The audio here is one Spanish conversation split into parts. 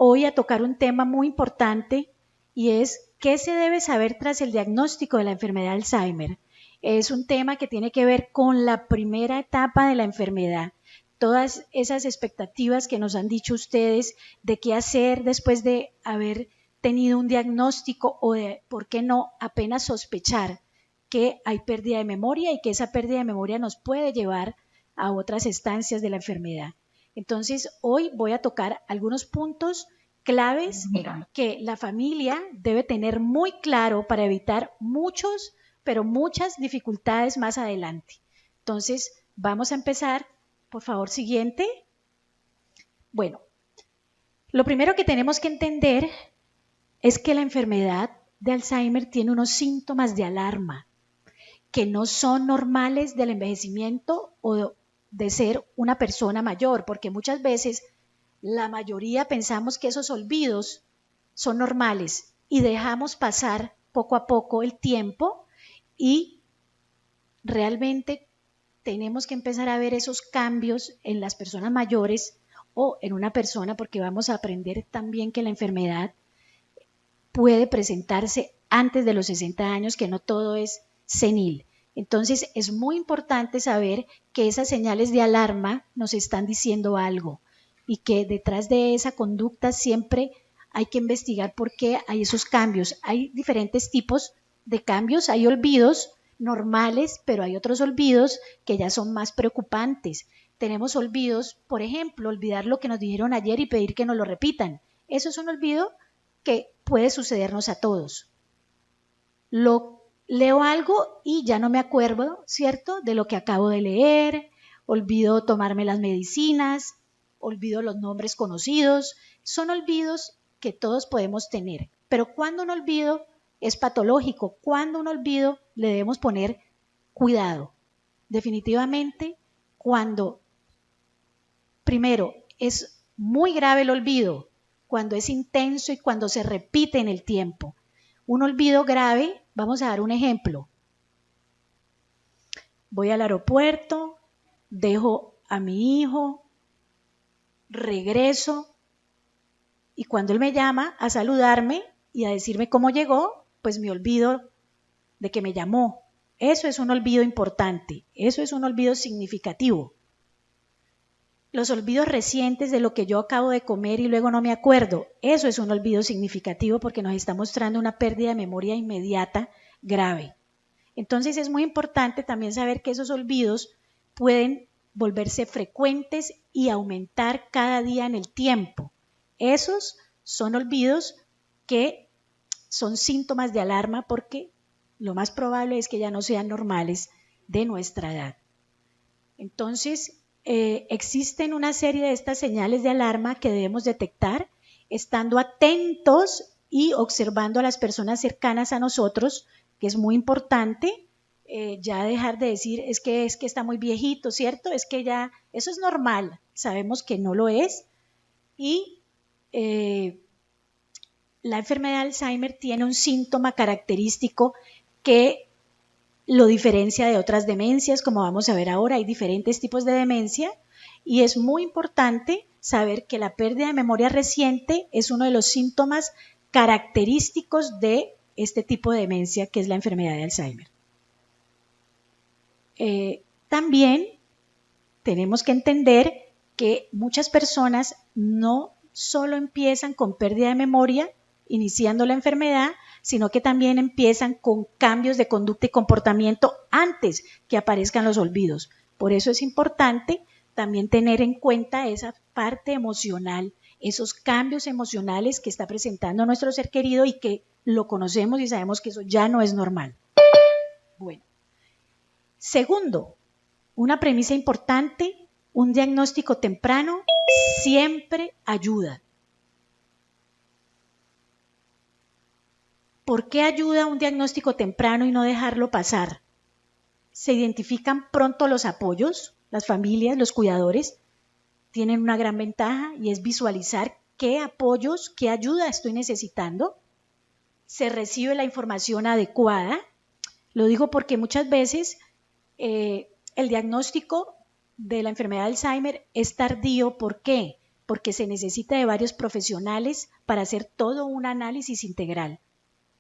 hoy a tocar un tema muy importante y es ¿qué se debe saber tras el diagnóstico de la enfermedad de Alzheimer? Es un tema que tiene que ver con la primera etapa de la enfermedad. Todas esas expectativas que nos han dicho ustedes de qué hacer después de haber tenido un diagnóstico o de, ¿por qué no?, apenas sospechar que hay pérdida de memoria y que esa pérdida de memoria nos puede llevar a otras instancias de la enfermedad. Entonces, hoy voy a tocar algunos puntos claves que la familia debe tener muy claro para evitar pero muchas dificultades más adelante. Entonces, vamos a empezar. Por favor, siguiente. Bueno, lo primero que tenemos que entender es que la enfermedad de Alzheimer tiene unos síntomas de alarma que no son normales del envejecimiento o de ser una persona mayor, porque muchas veces la mayoría pensamos que esos olvidos son normales y dejamos pasar poco a poco el tiempo y realmente tenemos que empezar a ver esos cambios en las personas mayores o en una persona, porque vamos a aprender también que la enfermedad puede presentarse antes de los 60 años, que no todo es senil. Entonces es muy importante saber que esas señales de alarma nos están diciendo algo y que detrás de esa conducta siempre hay que investigar por qué hay esos cambios. Hay diferentes tipos de cambios, hay olvidos normales, pero hay otros olvidos que ya son más preocupantes. Tenemos olvidos, por ejemplo, olvidar lo que nos dijeron ayer y pedir que nos lo repitan. Eso es un olvido que puede sucedernos a todos. Leo algo y ya no me acuerdo, ¿cierto?, de lo que acabo de leer, olvido tomarme las medicinas, olvido los nombres conocidos. Son olvidos que todos podemos tener, pero cuando un olvido es patológico, cuando un olvido le debemos poner cuidado. Definitivamente, cuando primero es muy grave el olvido, cuando es intenso y cuando se repite en el tiempo. Un olvido grave, vamos a dar un ejemplo. Voy al aeropuerto, dejo a mi hijo, regreso y cuando él me llama a saludarme y a decirme cómo llegó, pues me olvido de que me llamó. Eso es un olvido importante, eso es un olvido significativo. Los olvidos recientes de lo que yo acabo de comer y luego no me acuerdo, eso es un olvido significativo porque nos está mostrando una pérdida de memoria inmediata grave. Entonces es muy importante también saber que esos olvidos pueden volverse frecuentes y aumentar cada día en el tiempo. Esos son olvidos que son síntomas de alarma porque lo más probable es que ya no sean normales de nuestra edad. Entonces, existen una serie de estas señales de alarma que debemos detectar estando atentos y observando a las personas cercanas a nosotros, que es muy importante. Ya dejar de decir es que está muy viejito, ¿cierto? Es que ya, eso es normal, sabemos que no lo es. Y la enfermedad de Alzheimer tiene un síntoma característico que lo diferencia de otras demencias, como vamos a ver ahora. Hay diferentes tipos de demencia y es muy importante saber que la pérdida de memoria reciente es uno de los síntomas característicos de este tipo de demencia que es la enfermedad de Alzheimer. También tenemos que entender que muchas personas no solo empiezan con pérdida de memoria iniciando la enfermedad, sino que también empiezan con cambios de conducta y comportamiento antes que aparezcan los olvidos. Por eso es importante también tener en cuenta esa parte emocional, esos cambios emocionales que está presentando nuestro ser querido y que lo conocemos y sabemos que eso ya no es normal. Bueno, segundo, una premisa importante, un diagnóstico temprano siempre ayuda. ¿Por qué ayuda un diagnóstico temprano y no dejarlo pasar? Se identifican pronto los apoyos, las familias, los cuidadores tienen una gran ventaja y es visualizar qué apoyos, qué ayuda estoy necesitando. Se recibe la información adecuada. Lo digo porque muchas veces el diagnóstico de la enfermedad de Alzheimer es tardío. ¿Por qué? porque se necesita de varios profesionales para hacer todo un análisis integral.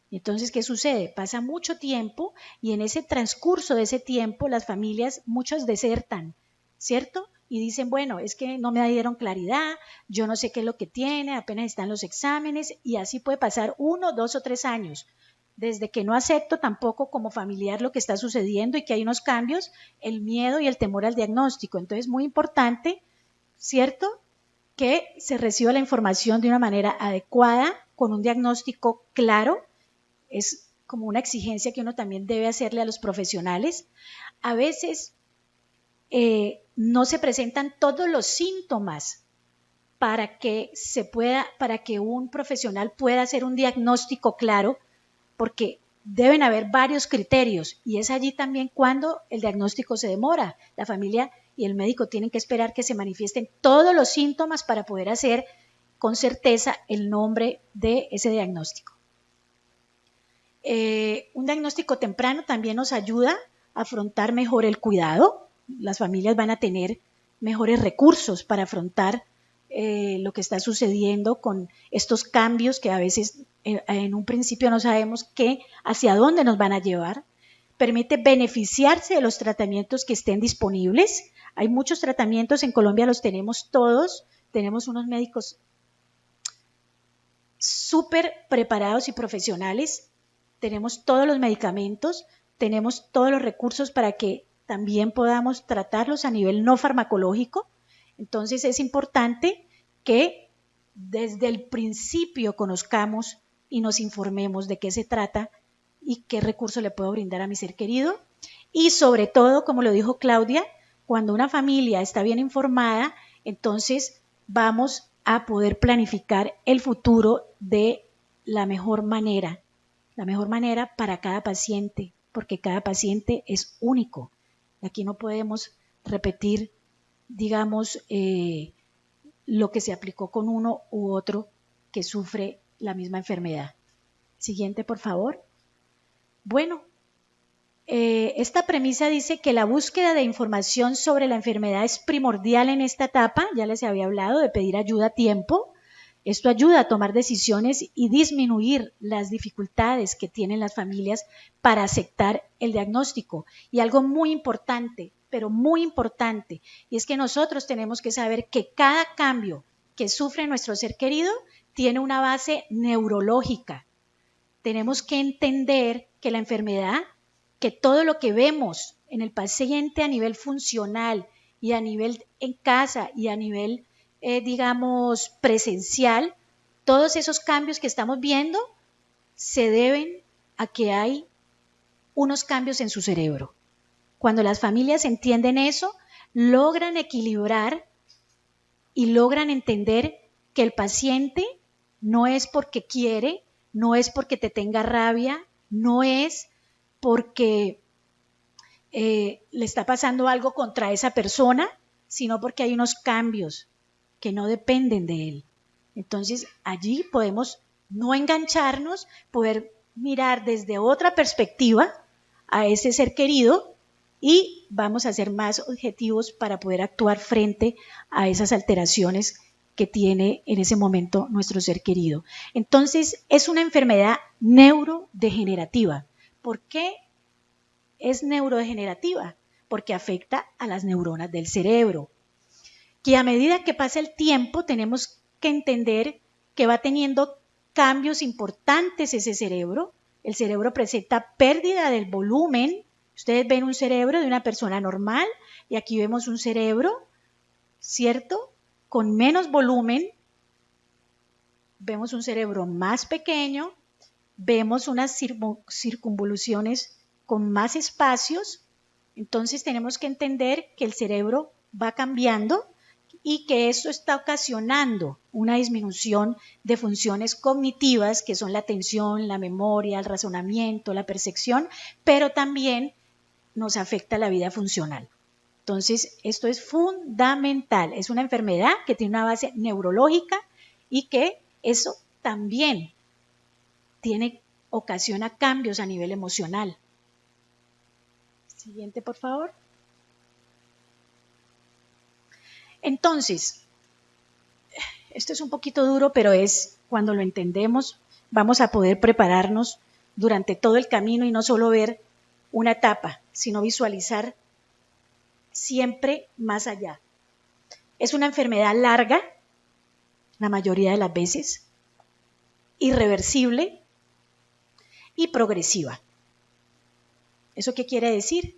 Entonces, ¿qué sucede? Pasa mucho tiempo y en ese transcurso de ese tiempo las familias, muchos desertan, ¿cierto? Y dicen, bueno, es que no me dieron claridad, yo no sé qué es lo que tiene, apenas están los exámenes y así puede pasar 1, 2 o 3 años. Desde que no acepto tampoco como familiar lo que está sucediendo y que hay unos cambios, el miedo y el temor al diagnóstico. Entonces, muy importante, ¿cierto?, que se reciba la información de una manera adecuada, con un diagnóstico claro. Es como una exigencia que uno también debe hacerle a los profesionales. A veces no se presentan todos los síntomas para que un profesional pueda hacer un diagnóstico claro, porque deben haber varios criterios y es allí también cuando el diagnóstico se demora. La familia y el médico tienen que esperar que se manifiesten todos los síntomas para poder hacer con certeza el nombre de ese diagnóstico. Un diagnóstico temprano también nos ayuda a afrontar mejor el cuidado. Las familias van a tener mejores recursos para afrontar lo que está sucediendo con estos cambios que a veces en un principio no sabemos hacia dónde nos van a llevar. Permite beneficiarse de los tratamientos que estén disponibles. Hay muchos tratamientos, en Colombia los tenemos todos, tenemos unos médicos súper preparados y profesionales, tenemos todos los medicamentos, tenemos todos los recursos para que también podamos tratarlos a nivel no farmacológico. Entonces es importante que desde el principio conozcamos y nos informemos de qué se trata y qué recurso le puedo brindar a mi ser querido. Y sobre todo, como lo dijo Claudia, cuando una familia está bien informada, entonces vamos a poder planificar el futuro de la mejor manera para cada paciente, porque cada paciente es único. Aquí no podemos repetir, digamos, lo que se aplicó con uno u otro que sufre la misma enfermedad. Siguiente, por favor. Bueno, esta premisa dice que la búsqueda de información sobre la enfermedad es primordial en esta etapa. Ya les había hablado de pedir ayuda a tiempo. Esto ayuda a tomar decisiones y disminuir las dificultades que tienen las familias para aceptar el diagnóstico. Y algo muy importante, pero muy importante, y es que nosotros tenemos que saber que cada cambio que sufre nuestro ser querido tiene una base neurológica. Tenemos que entender que la enfermedad, que todo lo que vemos en el paciente a nivel funcional y a nivel en casa y a nivel digamos, presencial, todos esos cambios que estamos viendo se deben a que hay unos cambios en su cerebro. Cuando las familias entienden eso, logran equilibrar y logran entender que el paciente no es porque quiere, no es porque te tenga rabia, no es porque le está pasando algo contra esa persona, sino porque hay unos cambios que no dependen de él. Entonces, allí podemos no engancharnos, poder mirar desde otra perspectiva a ese ser querido y vamos a ser más objetivos para poder actuar frente a esas alteraciones que tiene en ese momento nuestro ser querido. Entonces, es una enfermedad neurodegenerativa. ¿Por qué es neurodegenerativa? Porque afecta a las neuronas del cerebro, que a medida que pasa el tiempo tenemos que entender que va teniendo cambios importantes ese cerebro. El cerebro presenta pérdida del volumen. Ustedes ven un cerebro de una persona normal y aquí vemos un cerebro, ¿cierto?, con menos volumen. Vemos un cerebro más pequeño, vemos unas circunvoluciones con más espacios. Entonces tenemos que entender que el cerebro va cambiando y que esto está ocasionando una disminución de funciones cognitivas que son la atención, la memoria, el razonamiento, la percepción, pero también nos afecta la vida funcional. Entonces, esto es fundamental. Es una enfermedad que tiene una base neurológica y que eso también ocasiona cambios a nivel emocional. Siguiente, por favor. Entonces, esto es un poquito duro, pero es cuando lo entendemos, vamos a poder prepararnos durante todo el camino y no solo ver una etapa, sino visualizar siempre más allá. Es una enfermedad larga, la mayoría de las veces, irreversible y progresiva. ¿Eso qué quiere decir?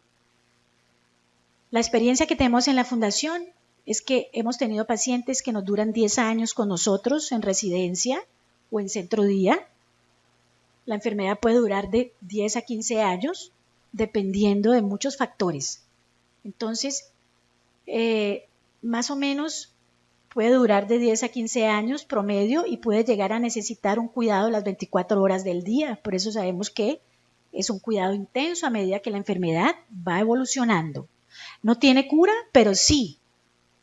La experiencia que tenemos en la fundación es que hemos tenido pacientes que nos duran 10 años con nosotros en residencia o en centro día. La enfermedad puede durar de 10 a 15 años, dependiendo de muchos factores. Entonces, más o menos puede durar de 10 a 15 años promedio y puede llegar a necesitar un cuidado las 24 horas del día. Por eso sabemos que es un cuidado intenso a medida que la enfermedad va evolucionando. No tiene cura, pero sí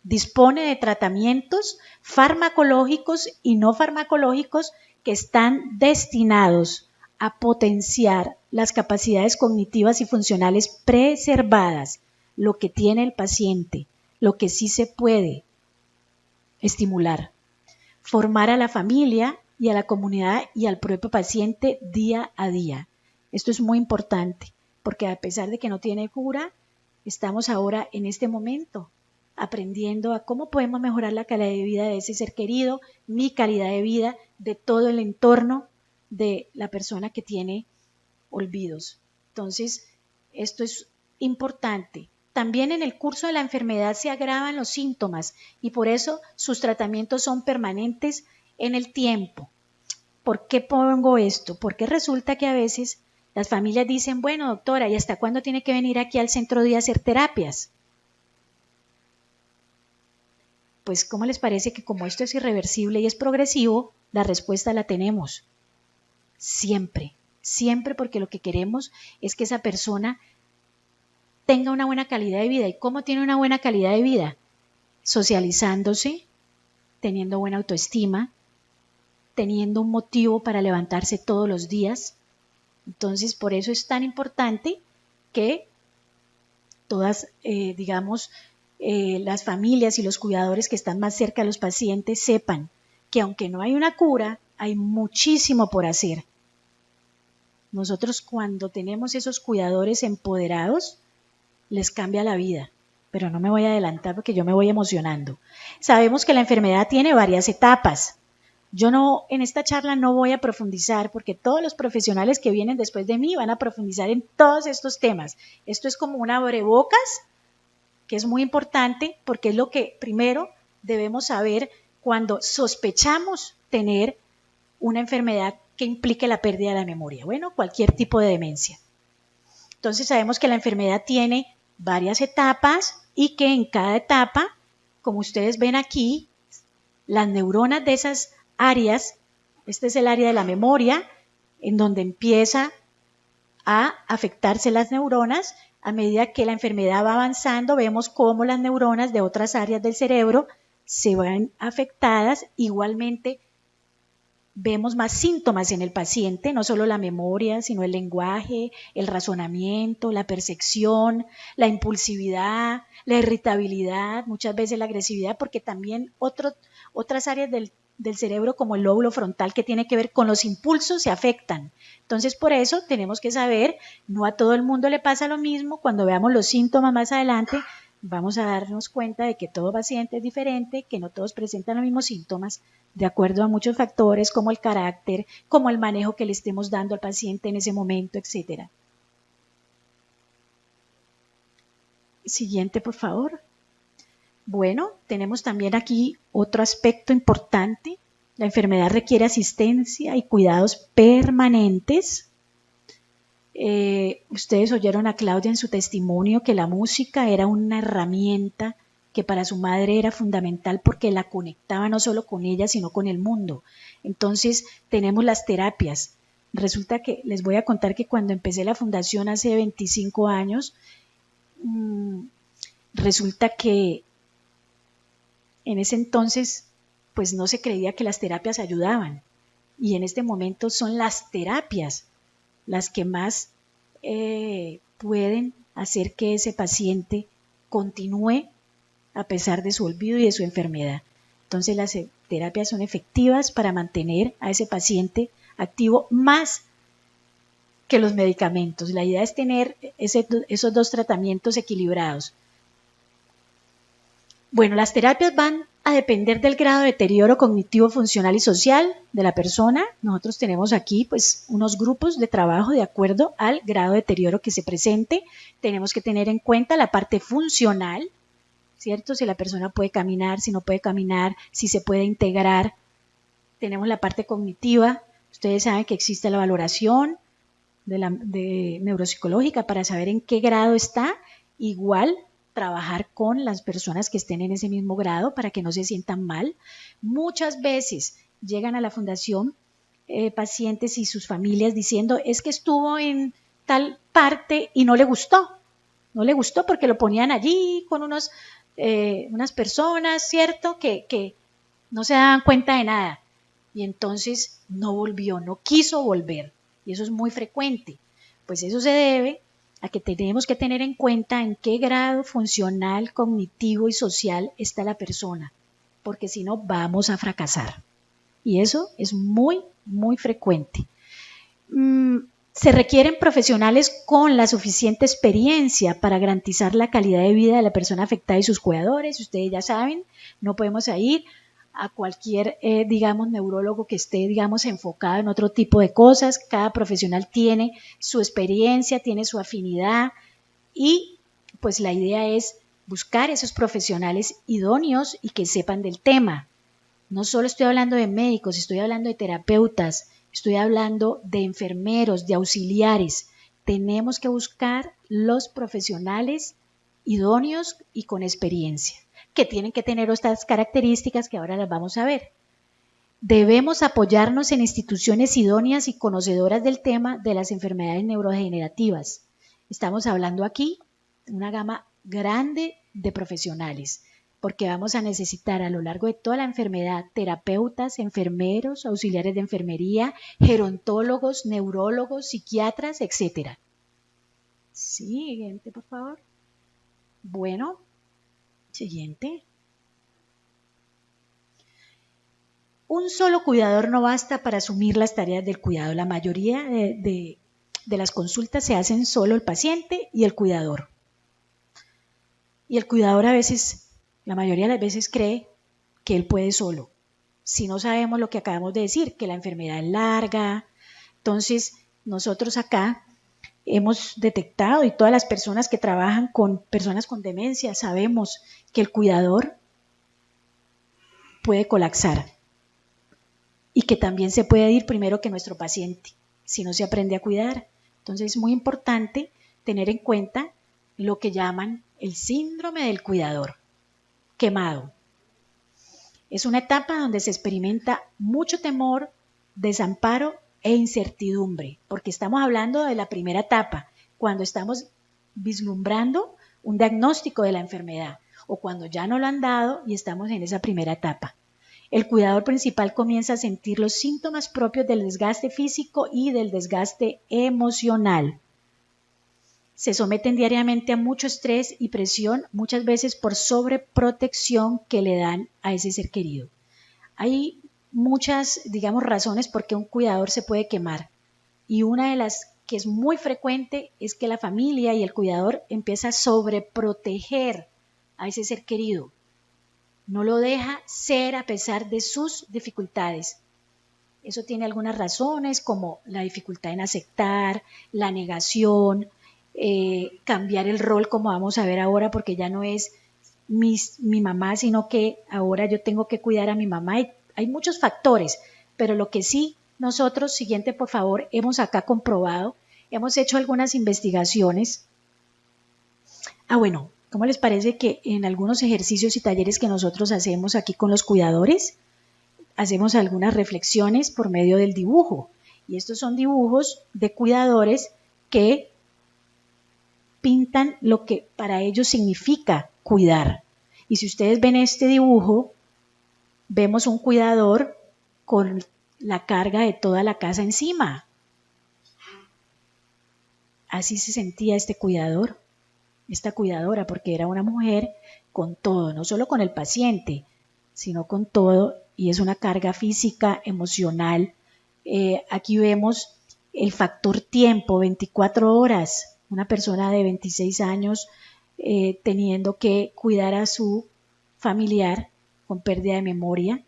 dispone de tratamientos farmacológicos y no farmacológicos que están destinados a potenciar las capacidades cognitivas y funcionales preservadas, lo que tiene el paciente, lo que sí se puede estimular, formar a la familia y a la comunidad y al propio paciente día a día. Esto es muy importante porque a pesar de que no tiene cura, estamos ahora en este momento aprendiendo a cómo podemos mejorar la calidad de vida de ese ser querido, mi calidad de vida, de todo el entorno de la persona que tiene olvidos. Entonces, esto es importante. También en el curso de la enfermedad se agravan los síntomas y por eso sus tratamientos son permanentes en el tiempo. ¿Por qué pongo esto? Porque resulta que a veces las familias dicen, bueno, doctora, ¿y hasta cuándo tiene que venir aquí al centro día a hacer terapias? Pues, ¿cómo les parece que como esto es irreversible y es progresivo, la respuesta la tenemos? Siempre, siempre, porque lo que queremos es que esa persona tenga una buena calidad de vida. ¿Y cómo tiene una buena calidad de vida? Socializándose, teniendo buena autoestima, teniendo un motivo para levantarse todos los días. Entonces, por eso es tan importante que todas, las familias y los cuidadores que están más cerca de los pacientes sepan que aunque no hay una cura, hay muchísimo por hacer. Nosotros cuando tenemos esos cuidadores empoderados, les cambia la vida, pero no me voy a adelantar porque yo me voy emocionando. Sabemos que la enfermedad tiene varias etapas. Yo no, en esta charla no voy a profundizar porque todos los profesionales que vienen después de mí van a profundizar en todos estos temas. Esto es como un abrebocas, que es muy importante porque es lo que primero debemos saber cuando sospechamos tener una enfermedad que implique la pérdida de la memoria. Bueno, cualquier tipo de demencia. Entonces sabemos que la enfermedad tiene varias etapas y que en cada etapa, como ustedes ven aquí, las neuronas de esas áreas, este es el área de la memoria, en donde empieza a afectarse las neuronas. A medida que la enfermedad va avanzando, vemos cómo las neuronas de otras áreas del cerebro se van afectadas. Igualmente, vemos más síntomas en el paciente, no solo la memoria, sino el lenguaje, el razonamiento, la percepción, la impulsividad, la irritabilidad, muchas veces la agresividad, porque también otras áreas del cerebro como el lóbulo frontal que tiene que ver con los impulsos se afectan. Entonces por eso tenemos que saber, no a todo el mundo le pasa lo mismo. Cuando veamos los síntomas más adelante vamos a darnos cuenta de que todo paciente es diferente, que no todos presentan los mismos síntomas de acuerdo a muchos factores como el carácter, como el manejo que le estemos dando al paciente en ese momento, etc. Siguiente, por favor. Bueno, tenemos también aquí otro aspecto importante. La enfermedad requiere asistencia y cuidados permanentes. Ustedes oyeron a Claudia en su testimonio que la música era una herramienta que para su madre era fundamental porque la conectaba no solo con ella, sino con el mundo. Entonces tenemos las terapias. Resulta que les voy a contar que cuando empecé la fundación hace 25 años, resulta que en ese entonces pues no se creía que las terapias ayudaban. Y en este momento son las terapias las que más pueden hacer que ese paciente continúe a pesar de su olvido y de su enfermedad. Entonces las terapias son efectivas para mantener a ese paciente activo más que los medicamentos. La idea es tener esos dos tratamientos equilibrados. Bueno, las terapias van a depender del grado de deterioro cognitivo, funcional y social de la persona. Nosotros tenemos aquí pues unos grupos de trabajo de acuerdo al grado de deterioro que se presente. Tenemos que tener en cuenta la parte funcional, ¿cierto? Si la persona puede caminar, si no puede caminar, si se puede integrar. Tenemos la parte cognitiva. Ustedes saben que existe la valoración de neuropsicológica para saber en qué grado está. Igual trabajar con las personas que estén en ese mismo grado para que no se sientan mal. Muchas veces llegan a la fundación pacientes y sus familias diciendo es que estuvo en tal parte y no le gustó porque lo ponían allí con unas personas, ¿cierto? Que no se daban cuenta de nada y entonces no volvió, no quiso volver y eso es muy frecuente. Pues eso se debe a que tenemos que tener en cuenta en qué grado funcional, cognitivo y social está la persona, porque si no vamos a fracasar. Y eso es muy, muy frecuente. Se requieren profesionales con la suficiente experiencia para garantizar la calidad de vida de la persona afectada y sus cuidadores. Ustedes ya saben, no podemos ir a cualquier, neurólogo que esté, enfocado en otro tipo de cosas. Cada profesional tiene su experiencia, tiene su afinidad y pues la idea es buscar esos profesionales idóneos y que sepan del tema. No solo estoy hablando de médicos, estoy hablando de terapeutas, estoy hablando de enfermeros, de auxiliares. Tenemos que buscar los profesionales idóneos y con experiencia, que tienen que tener estas características que ahora las vamos a ver. Debemos apoyarnos en instituciones idóneas y conocedoras del tema de las enfermedades neurodegenerativas. Estamos hablando aquí de una gama grande de profesionales, porque vamos a necesitar a lo largo de toda la enfermedad terapeutas, enfermeros, auxiliares de enfermería, gerontólogos, neurólogos, psiquiatras, etc. Siguiente, por favor. Bueno, siguiente. Un solo cuidador no basta para asumir las tareas del cuidado. La mayoría de las consultas se hacen solo el paciente y el cuidador. Y el cuidador a veces, la mayoría de las veces cree que él puede solo. Si no sabemos lo que acabamos de decir, que la enfermedad es larga. Entonces, nosotros acá hemos detectado y todas las personas que trabajan con personas con demencia sabemos que el cuidador puede colapsar y que también se puede ir primero que nuestro paciente si no se aprende a cuidar. Entonces es muy importante tener en cuenta lo que llaman el síndrome del cuidador quemado. Es una etapa donde se experimenta mucho temor, desamparo e incertidumbre, porque estamos hablando de la primera etapa, cuando estamos vislumbrando un diagnóstico de la enfermedad o cuando ya no lo han dado y estamos en esa primera etapa. El cuidador principal comienza a sentir los síntomas propios del desgaste físico y del desgaste emocional. Se someten diariamente a mucho estrés y presión, muchas veces por sobreprotección que le dan a ese ser querido. Hay muchas, razones por qué un cuidador se puede quemar. Y una de las que es muy frecuente es que la familia y el cuidador empieza a sobreproteger a ese ser querido. No lo deja ser a pesar de sus dificultades. Eso tiene algunas razones como la dificultad en aceptar, la negación, cambiar el rol como vamos a ver ahora porque ya no es mi mamá, sino que ahora yo tengo que cuidar a mi mamá. Hay muchos factores, pero lo que sí nosotros, siguiente por favor, hemos acá comprobado, hemos hecho algunas investigaciones. Bueno, ¿cómo les parece que en algunos ejercicios y talleres que nosotros hacemos aquí con los cuidadores, hacemos algunas reflexiones por medio del dibujo? Y estos son dibujos de cuidadores que pintan lo que para ellos significa cuidar. Y si ustedes ven este dibujo, vemos un cuidador con la carga de toda la casa encima. Así se sentía este cuidador, esta cuidadora, porque era una mujer con todo, no solo con el paciente, sino con todo, y es una carga física, emocional. Aquí vemos el factor tiempo, 24 horas, una persona de 26 años teniendo que cuidar a su familiar con pérdida de memoria.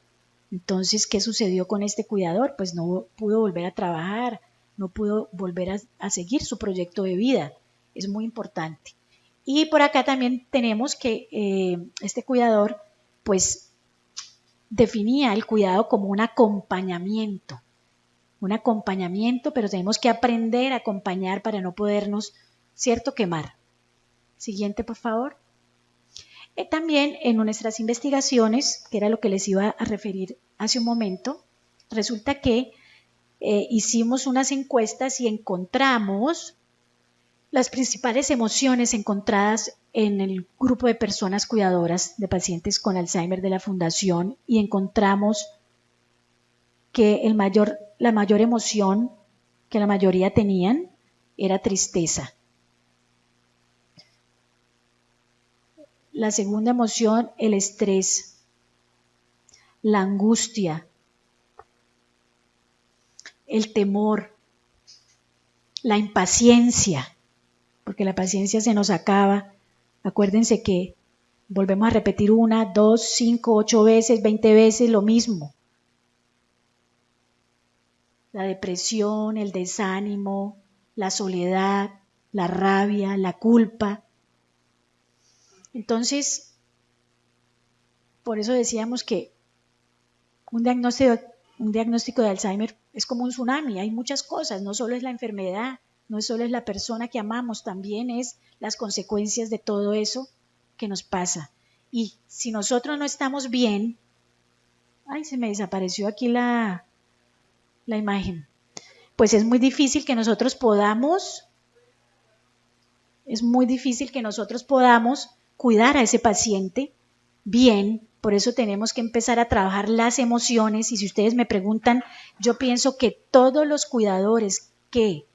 Entonces, ¿qué sucedió con este cuidador? Pues no pudo volver a trabajar, no pudo volver a seguir su proyecto de vida. Es muy importante. Y por acá también tenemos que este cuidador, pues, definía el cuidado como un acompañamiento, pero tenemos que aprender a acompañar para no podernos, ¿cierto?, quemar. Siguiente, por favor. También en nuestras investigaciones, que era lo que les iba a referir hace un momento, resulta que hicimos unas encuestas y encontramos las principales emociones encontradas en el grupo de personas cuidadoras de pacientes con Alzheimer de la Fundación, y encontramos que la mayor emoción que la mayoría tenían era tristeza. La segunda emoción, el estrés, la angustia, el temor, la impaciencia, porque la paciencia se nos acaba. Acuérdense que volvemos a repetir 1, 2, 5, 8 veces, 20 veces lo mismo. La depresión, el desánimo, la soledad, la rabia, la culpa. Entonces, por eso decíamos que un diagnóstico de Alzheimer es como un tsunami, hay muchas cosas, no solo es la enfermedad, no solo es la persona que amamos, también es las consecuencias de todo eso que nos pasa. Y si nosotros no estamos bien, se me desapareció aquí la imagen, pues es muy difícil que nosotros podamos cuidar a ese paciente bien. Por eso tenemos que empezar a trabajar las emociones, y si ustedes me preguntan, yo pienso que todos los cuidadores que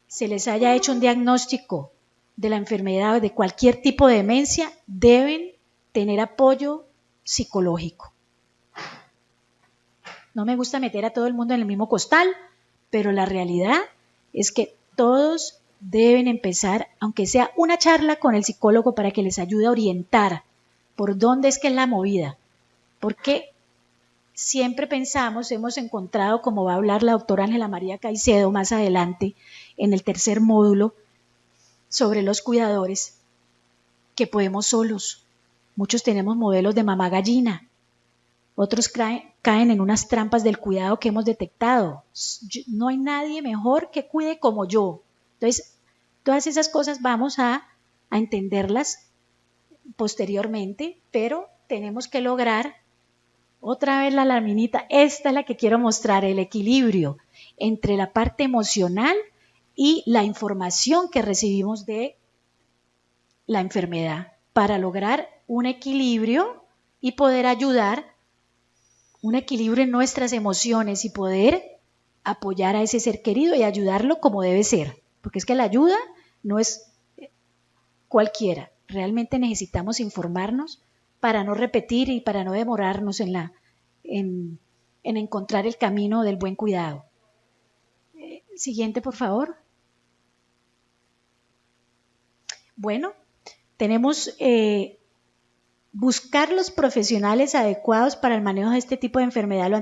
se les haya hecho un diagnóstico de la enfermedad o de cualquier tipo de demencia deben tener apoyo psicológico. No me gusta meter a todo el mundo en el mismo costal, pero la realidad es que todos deben empezar, aunque sea una charla con el psicólogo, para que les ayude a orientar por dónde es que es la movida, porque siempre hemos encontrado, como va a hablar la doctora Ángela María Caicedo más adelante en el tercer módulo sobre los cuidadores, que podemos solos. Muchos tenemos modelos de mamá gallina, otros caen en unas trampas del cuidado que hemos detectado. No hay nadie mejor que cuide como yo. Entonces, todas esas cosas vamos a entenderlas posteriormente, pero tenemos que lograr, otra vez la laminita, esta es la que quiero mostrar, el equilibrio entre la parte emocional y la información que recibimos de la enfermedad, para lograr un equilibrio y poder ayudar, un equilibrio en nuestras emociones, y poder apoyar a ese ser querido y ayudarlo como debe ser, porque es que la ayuda no es cualquiera. Realmente necesitamos informarnos para no repetir y para no demorarnos en encontrar el camino del buen cuidado. Siguiente, por favor. Bueno, tenemos buscar los profesionales adecuados para el manejo de este tipo de enfermedad lo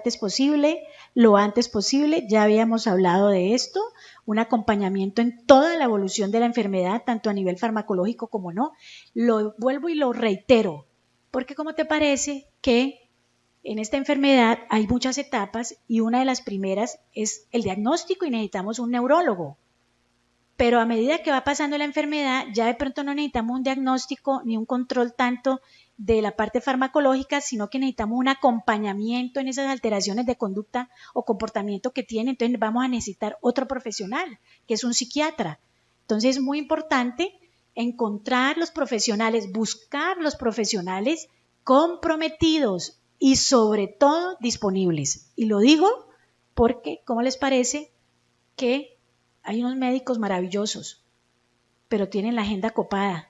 antes posible. Ya habíamos hablado de esto, un acompañamiento en toda la evolución de la enfermedad, tanto a nivel farmacológico como no. Lo vuelvo y lo reitero, porque ¿cómo te parece que en esta enfermedad hay muchas etapas, y una de las primeras es el diagnóstico y necesitamos un neurólogo? Pero a medida que va pasando la enfermedad, ya de pronto no necesitamos un diagnóstico ni un control tanto de la parte farmacológica, sino que necesitamos un acompañamiento en esas alteraciones de conducta o comportamiento que tiene. Entonces vamos a necesitar otro profesional, que es un psiquiatra. Entonces es muy importante encontrar los profesionales, buscar los profesionales comprometidos y sobre todo disponibles. Y lo digo porque, ¿cómo les parece que hay unos médicos maravillosos, pero tienen la agenda copada?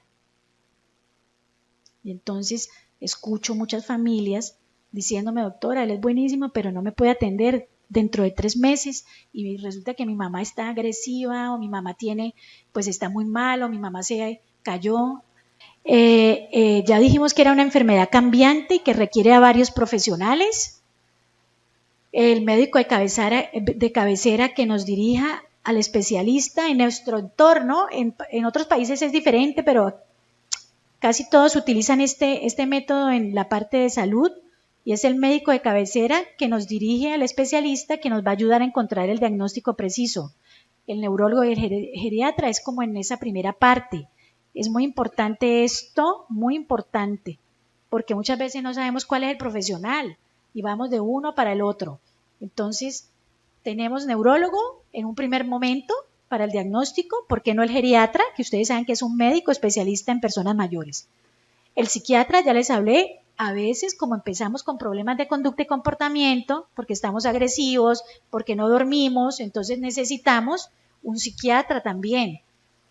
Y entonces escucho muchas familias diciéndome, doctora, él es buenísimo, pero no me puede atender dentro de 3 meses y resulta que mi mamá está agresiva o mi mamá pues está muy mal o mi mamá se cayó. Ya dijimos que era una enfermedad cambiante y que requiere a varios profesionales. El médico de cabecera que nos dirija al especialista en nuestro entorno. En otros países es diferente, pero casi todos utilizan este método en la parte de salud y es el médico de cabecera que nos dirige al especialista que nos va a ayudar a encontrar el diagnóstico preciso. El neurólogo y el geriatra es como en esa primera parte. Es muy importante esto, muy importante, porque muchas veces no sabemos cuál es el profesional y vamos de uno para el otro. Entonces, tenemos neurólogo en un primer momento para el diagnóstico, ¿por qué no el geriatra? Que ustedes saben que es un médico especialista en personas mayores. El psiquiatra, ya les hablé, a veces como empezamos con problemas de conducta y comportamiento, porque estamos agresivos, porque no dormimos, entonces necesitamos un psiquiatra también.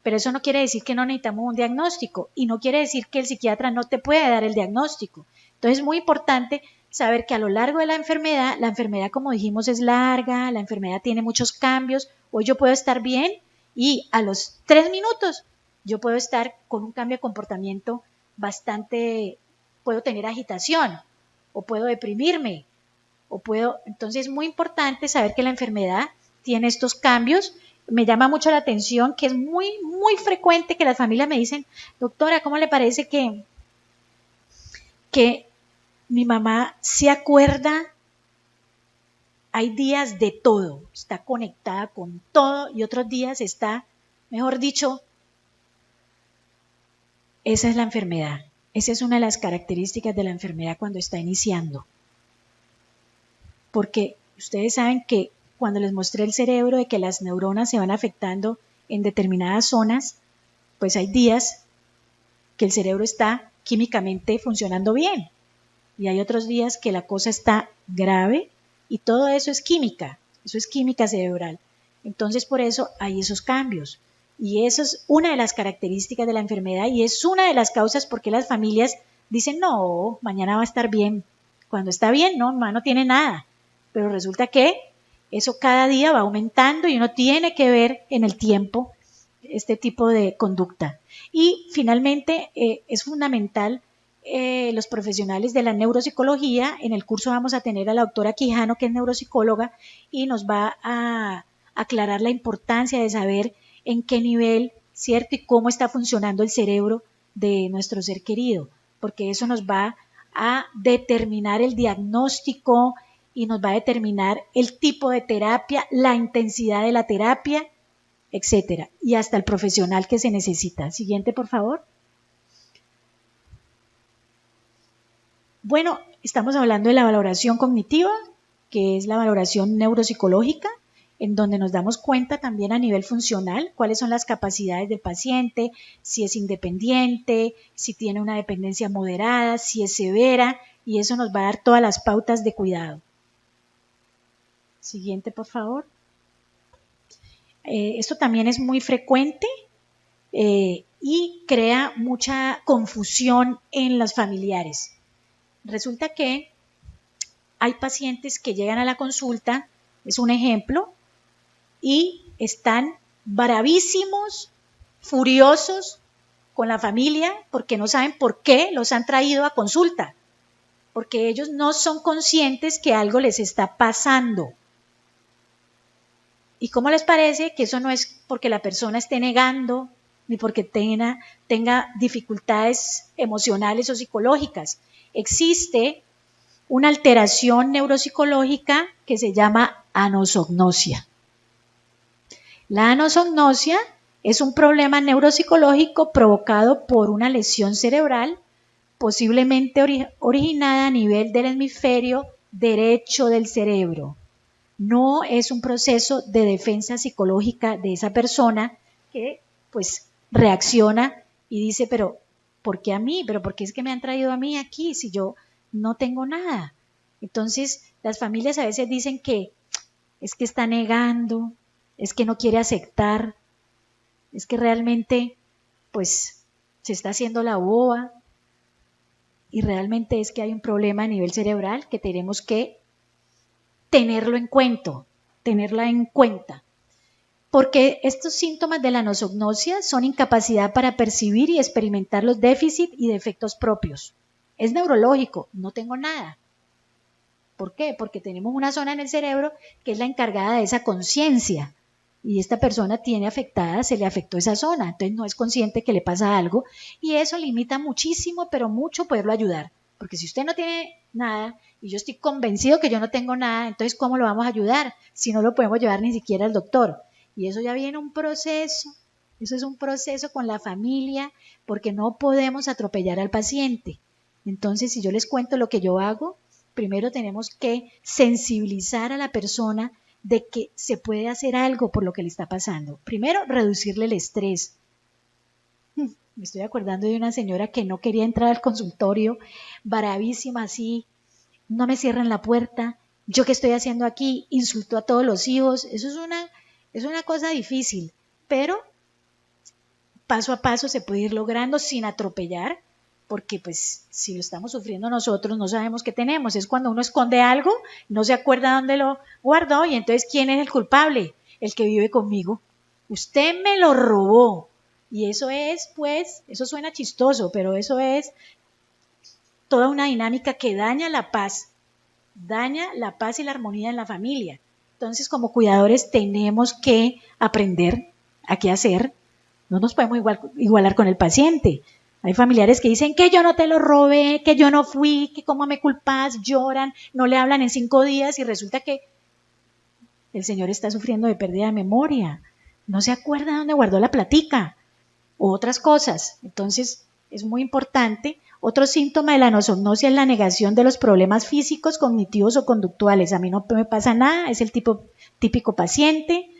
Pero eso no quiere decir que no necesitamos un diagnóstico y no quiere decir que el psiquiatra no te puede dar el diagnóstico. Entonces es muy importante saber que a lo largo de la enfermedad como dijimos es larga, la enfermedad tiene muchos cambios, hoy yo puedo estar bien y a los 3 minutos yo puedo estar con un cambio de comportamiento bastante, puedo tener agitación o puedo deprimirme entonces es muy importante saber que la enfermedad tiene estos cambios. Me llama mucho la atención que es muy, muy frecuente que las familias me dicen, doctora, ¿cómo le parece que mi mamá se acuerda? Hay días de todo, está conectada con todo y otros días está, mejor dicho, esa es la enfermedad. Esa es una de las características de la enfermedad cuando está iniciando. Porque ustedes saben que cuando les mostré el cerebro de que las neuronas se van afectando en determinadas zonas, pues hay días que el cerebro está químicamente funcionando bien y hay otros días que la cosa está grave y todo eso es química cerebral. Entonces por eso hay esos cambios y eso es una de las características de la enfermedad y es una de las causas por qué las familias dicen no, mañana va a estar bien. Cuando está bien, no, mamá no tiene nada, pero resulta que eso cada día va aumentando y uno tiene que ver en el tiempo este tipo de conducta. Y finalmente es fundamental los profesionales de la neuropsicología. En el curso vamos a tener a la doctora Quijano, que es neuropsicóloga, y nos va a aclarar la importancia de saber en qué nivel, ¿cierto? Y cómo está funcionando el cerebro de nuestro ser querido, porque eso nos va a determinar el diagnóstico y nos va a determinar el tipo de terapia, la intensidad de la terapia, etcétera, y hasta el profesional que se necesita. Siguiente, por favor. Bueno, estamos hablando de la valoración cognitiva, que es la valoración neuropsicológica, en donde nos damos cuenta también a nivel funcional cuáles son las capacidades del paciente, si es independiente, si tiene una dependencia moderada, si es severa, y eso nos va a dar todas las pautas de cuidado. Siguiente, por favor. Esto también es muy frecuente y crea mucha confusión en los familiares. Resulta que hay pacientes que llegan a la consulta, es un ejemplo, y están bravísimos, furiosos con la familia porque no saben por qué los han traído a consulta, porque ellos no son conscientes que algo les está pasando. ¿Y cómo les parece que eso no es porque la persona esté negando ni porque tenga dificultades emocionales o psicológicas? Existe una alteración neuropsicológica que se llama anosognosia. La anosognosia es un problema neuropsicológico provocado por una lesión cerebral, posiblemente originada a nivel del hemisferio derecho del cerebro. No es un proceso de defensa psicológica de esa persona que pues reacciona y dice, pero ¿por qué a mí? ¿Pero por qué es que me han traído a mí aquí si yo no tengo nada? Entonces las familias a veces dicen que es que está negando, es que no quiere aceptar, es que realmente pues se está haciendo la boba. y realmente es que hay un problema a nivel cerebral que tenemos que tenerla en cuenta. Porque estos síntomas de la nosognosia son incapacidad para percibir y experimentar los déficits y defectos propios. Es neurológico, no tengo nada. ¿Por qué? Porque tenemos una zona en el cerebro que es la encargada de esa conciencia. Y esta persona tiene afectada, se le afectó esa zona, entonces no es consciente que le pasa algo y eso limita muchísimo, pero mucho poderlo ayudar. Porque si usted no tiene nada y yo estoy convencido que yo no tengo nada, entonces ¿cómo lo vamos a ayudar si no lo podemos llevar ni siquiera al doctor? Y eso ya viene un proceso, eso es un proceso con la familia, porque no podemos atropellar al paciente. Entonces, si yo les cuento lo que yo hago, primero tenemos que sensibilizar a la persona de que se puede hacer algo por lo que le está pasando. Primero, reducirle el estrés. Me estoy acordando de una señora que no quería entrar al consultorio, bravísima así, no me cierran la puerta, yo qué estoy haciendo aquí, insultó a todos los hijos, eso es una cosa difícil, pero paso a paso se puede ir logrando sin atropellar, porque pues si lo estamos sufriendo nosotros no sabemos qué tenemos, es cuando uno esconde algo, no se acuerda dónde lo guardó y entonces ¿quién es el culpable? El que vive conmigo. Usted me lo robó y eso es pues, eso suena chistoso, pero eso es toda una dinámica que daña la paz y la armonía en la familia. Entonces, como cuidadores tenemos que aprender a qué hacer. No nos podemos igualar con el paciente. Hay familiares que dicen que yo no te lo robé, que yo no fui, que cómo me culpas, lloran, no le hablan en 5 días y resulta que el señor está sufriendo de pérdida de memoria. No se acuerda dónde guardó la platica o otras cosas. Entonces, es muy importante. Otro síntoma de la nosognosia es la negación de los problemas físicos, cognitivos o conductuales. A mí no me pasa nada, es el típico paciente.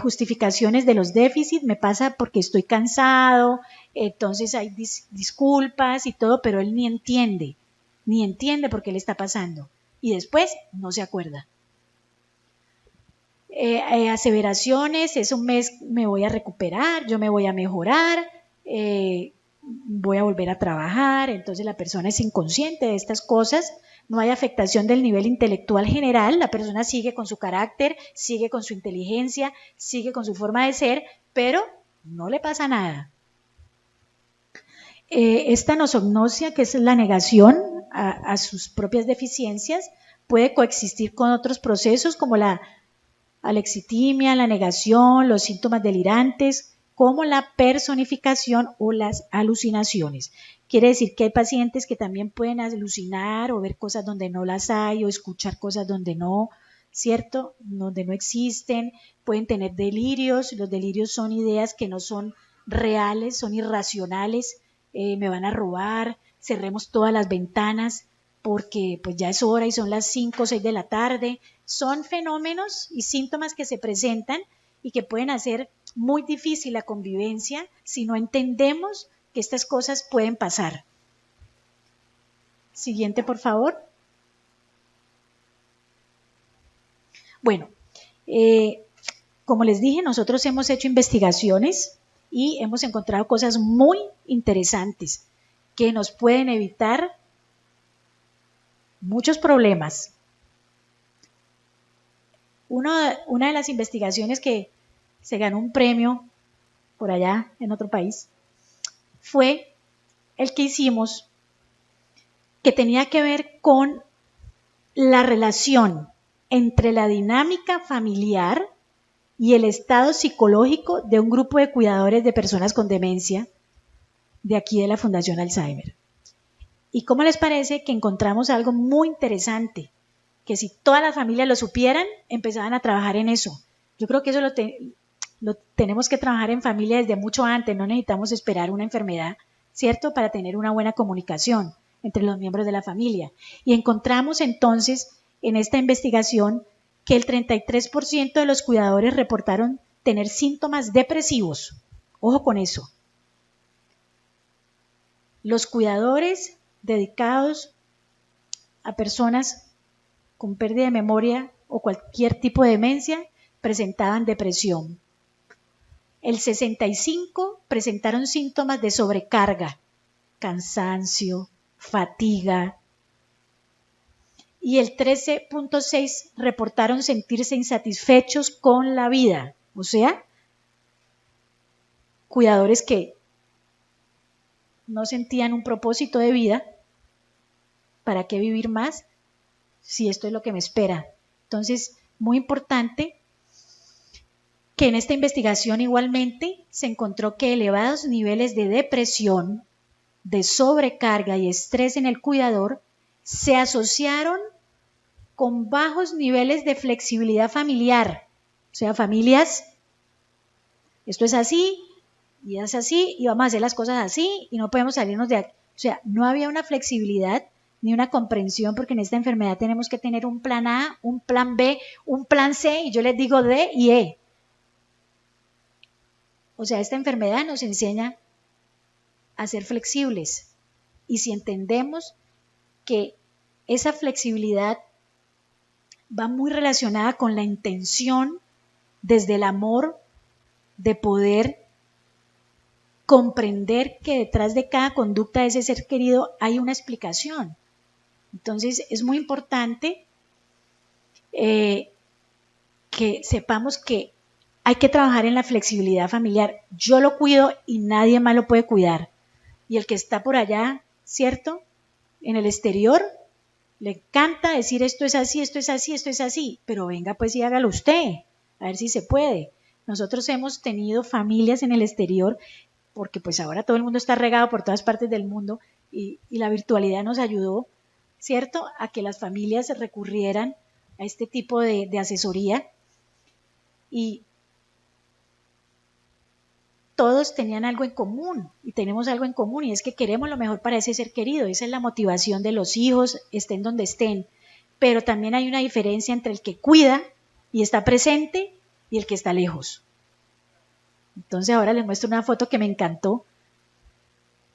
Justificaciones de los déficits, me pasa porque estoy cansado, entonces hay disculpas y todo, pero él ni entiende por qué le está pasando. Y después no se acuerda. Aseveraciones, es un mes me voy a recuperar, yo me voy a mejorar, voy a volver a trabajar, entonces la persona es inconsciente de estas cosas, no hay afectación del nivel intelectual general, la persona sigue con su carácter, sigue con su inteligencia, sigue con su forma de ser, pero no le pasa nada. Esta nosognosia, que es la negación a sus propias deficiencias, puede coexistir con otros procesos como la alexitimia, la negación, los síntomas delirantes, como la personificación o las alucinaciones. Quiere decir que hay pacientes que también pueden alucinar o ver cosas donde no las hay o escuchar cosas donde no, ¿cierto? Donde no existen, pueden tener delirios, los delirios son ideas que no son reales, son irracionales, me van a robar, cerremos todas las ventanas porque pues ya es hora y son las 5 o 6 de la tarde, son fenómenos y síntomas que se presentan y que pueden hacer muy difícil la convivencia si no entendemos que estas cosas pueden pasar. Siguiente, por favor. Bueno, como les dije, nosotros hemos hecho investigaciones y hemos encontrado cosas muy interesantes que nos pueden evitar muchos problemas. Una de las investigaciones que se ganó un premio por allá en otro país fue el que hicimos, que tenía que ver con la relación entre la dinámica familiar y el estado psicológico de un grupo de cuidadores de personas con demencia de aquí de la Fundación Alzheimer. ¿Y cómo les parece que encontramos algo muy interesante? Que si todas las familias lo supieran, empezaban a trabajar en eso. Yo creo que eso lo tenemos que trabajar en familia desde mucho antes, no necesitamos esperar una enfermedad, ¿cierto? Para tener una buena comunicación entre los miembros de la familia. Y encontramos entonces en esta investigación que el 33% de los cuidadores reportaron tener síntomas depresivos. Ojo con eso. Los cuidadores dedicados a personas con pérdida de memoria o cualquier tipo de demencia presentaban depresión. El 65% presentaron síntomas de sobrecarga, cansancio, fatiga. Y el 13.6 reportaron sentirse insatisfechos con la vida. O sea, cuidadores que no sentían un propósito de vida. ¿Para qué vivir más si esto es lo que me espera? Entonces, muy importante que en esta investigación igualmente se encontró que elevados niveles de depresión, de sobrecarga y estrés en el cuidador se asociaron con bajos niveles de flexibilidad familiar. O sea, familias, esto es así, y es así, y vamos a hacer las cosas así, y no podemos salirnos de aquí. O sea, no había una flexibilidad ni una comprensión, porque en esta enfermedad tenemos que tener un plan A, un plan B, un plan C, y yo les digo D y E. O sea, esta enfermedad nos enseña a ser flexibles. Y si entendemos que esa flexibilidad va muy relacionada con la intención, desde el amor, de poder comprender que detrás de cada conducta de ese ser querido hay una explicación. Entonces es muy importante que sepamos que hay que trabajar en la flexibilidad familiar. Yo lo cuido y nadie más lo puede cuidar. Y el que está por allá, ¿cierto? En el exterior, le encanta decir esto es así, esto es así, esto es así. Pero venga pues y hágalo usted, a ver si se puede. Nosotros hemos tenido familias en el exterior, porque pues ahora todo el mundo está regado por todas partes del mundo y la virtualidad nos ayudó, ¿cierto?, a que las familias recurrieran a este tipo de asesoría y todos tenían algo en común y tenemos algo en común y es que queremos lo mejor para ese ser querido. Esa es la motivación de los hijos, estén donde estén, pero también hay una diferencia entre el que cuida y está presente y el que está lejos. Entonces ahora les muestro una foto que me encantó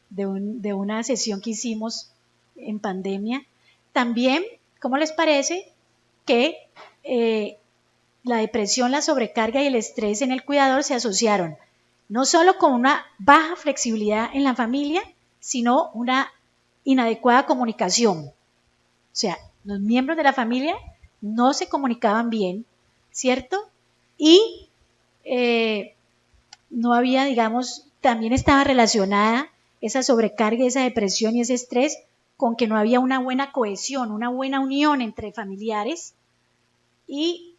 de una sesión que hicimos en pandemia. También, ¿cómo les parece que la depresión, la sobrecarga y el estrés en el cuidador se asociaron no solo con una baja flexibilidad en la familia, sino una inadecuada comunicación? O sea, los miembros de la familia no se comunicaban bien, ¿cierto? Y no había, digamos, también estaba relacionada esa sobrecarga, esa depresión y ese estrés con que no había una buena cohesión, una buena unión entre familiares y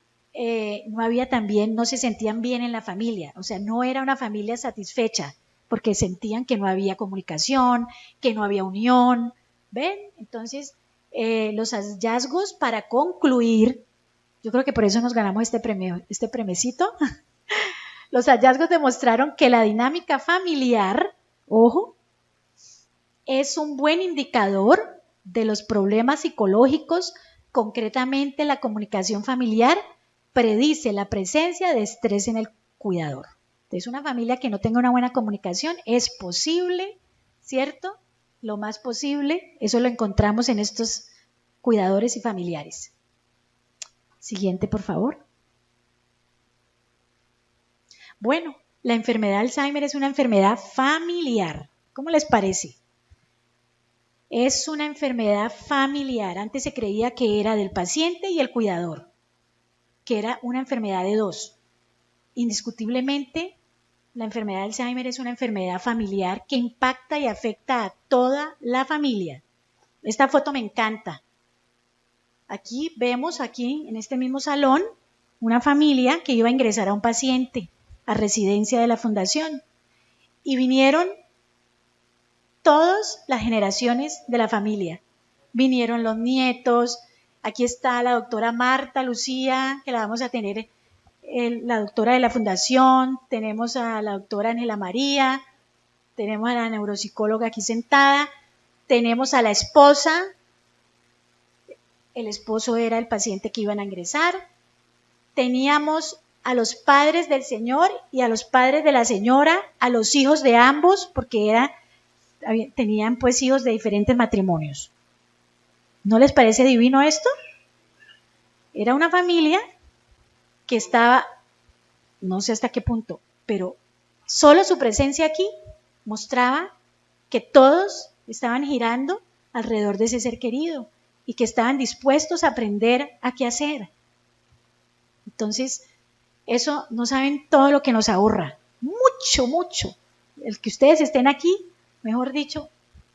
no había también, no se sentían bien en la familia, o sea, no era una familia satisfecha porque sentían que no había comunicación, que no había unión, ¿ven? Entonces, los hallazgos para concluir, yo creo que por eso nos ganamos este premiecito. Los hallazgos demostraron que la dinámica familiar, ojo, es un buen indicador de los problemas psicológicos. Concretamente, la comunicación familiar predice la presencia de estrés en el cuidador. Entonces, una familia que no tenga una buena comunicación es posible, ¿cierto? Lo más posible, eso lo encontramos en estos cuidadores y familiares. Siguiente, por favor. Bueno, la enfermedad de Alzheimer es una enfermedad familiar. ¿Cómo les parece? Es una enfermedad familiar. Antes se creía que era del paciente y el cuidador, que era una enfermedad de dos. Indiscutiblemente, la enfermedad de Alzheimer es una enfermedad familiar que impacta y afecta a toda la familia. Esta foto me encanta. Aquí vemos, aquí en este mismo salón, una familia que iba a ingresar a un paciente a residencia de la fundación y vinieron todas las generaciones de la familia. Vinieron los nietos, aquí está la doctora Marta Lucía, que la vamos a tener, la doctora de la fundación, tenemos a la doctora Ángela María, tenemos a la neuropsicóloga aquí sentada, tenemos a la esposa, el esposo era el paciente que iban a ingresar, teníamos a los padres del señor y a los padres de la señora, a los hijos de ambos, porque tenían pues hijos de diferentes matrimonios. ¿No les parece divino esto? Era una familia que estaba, no sé hasta qué punto, pero solo su presencia aquí mostraba que todos estaban girando alrededor de ese ser querido y que estaban dispuestos a aprender a qué hacer. Entonces, eso no saben todo lo que nos ahorra. Mucho, mucho. El que ustedes estén aquí, mejor dicho,